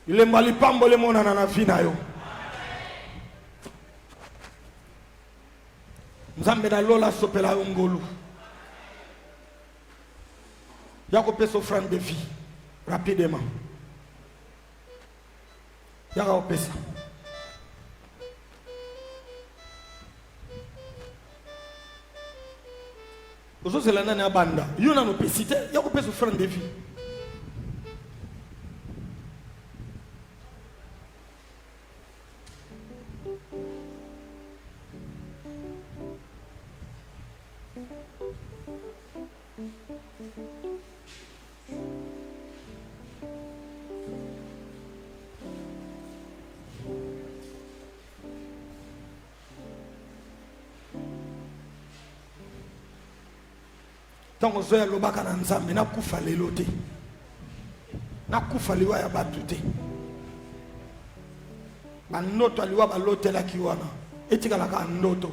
Ile mbali pambo le mona na fina yo. Nzambe na lola sopela yo ngolu. Yako pesa offrande de vie rapidement. Yako pesa. Ozo zelana na banda. Yuna no pesite, yako pesa offrande de vie. Tango zoya lobaka na nzambe na kufa lelo te. Na kufa liwa ya batu te. Ba noto aliwa ba lotela kiwana. Etika la ka ndoto.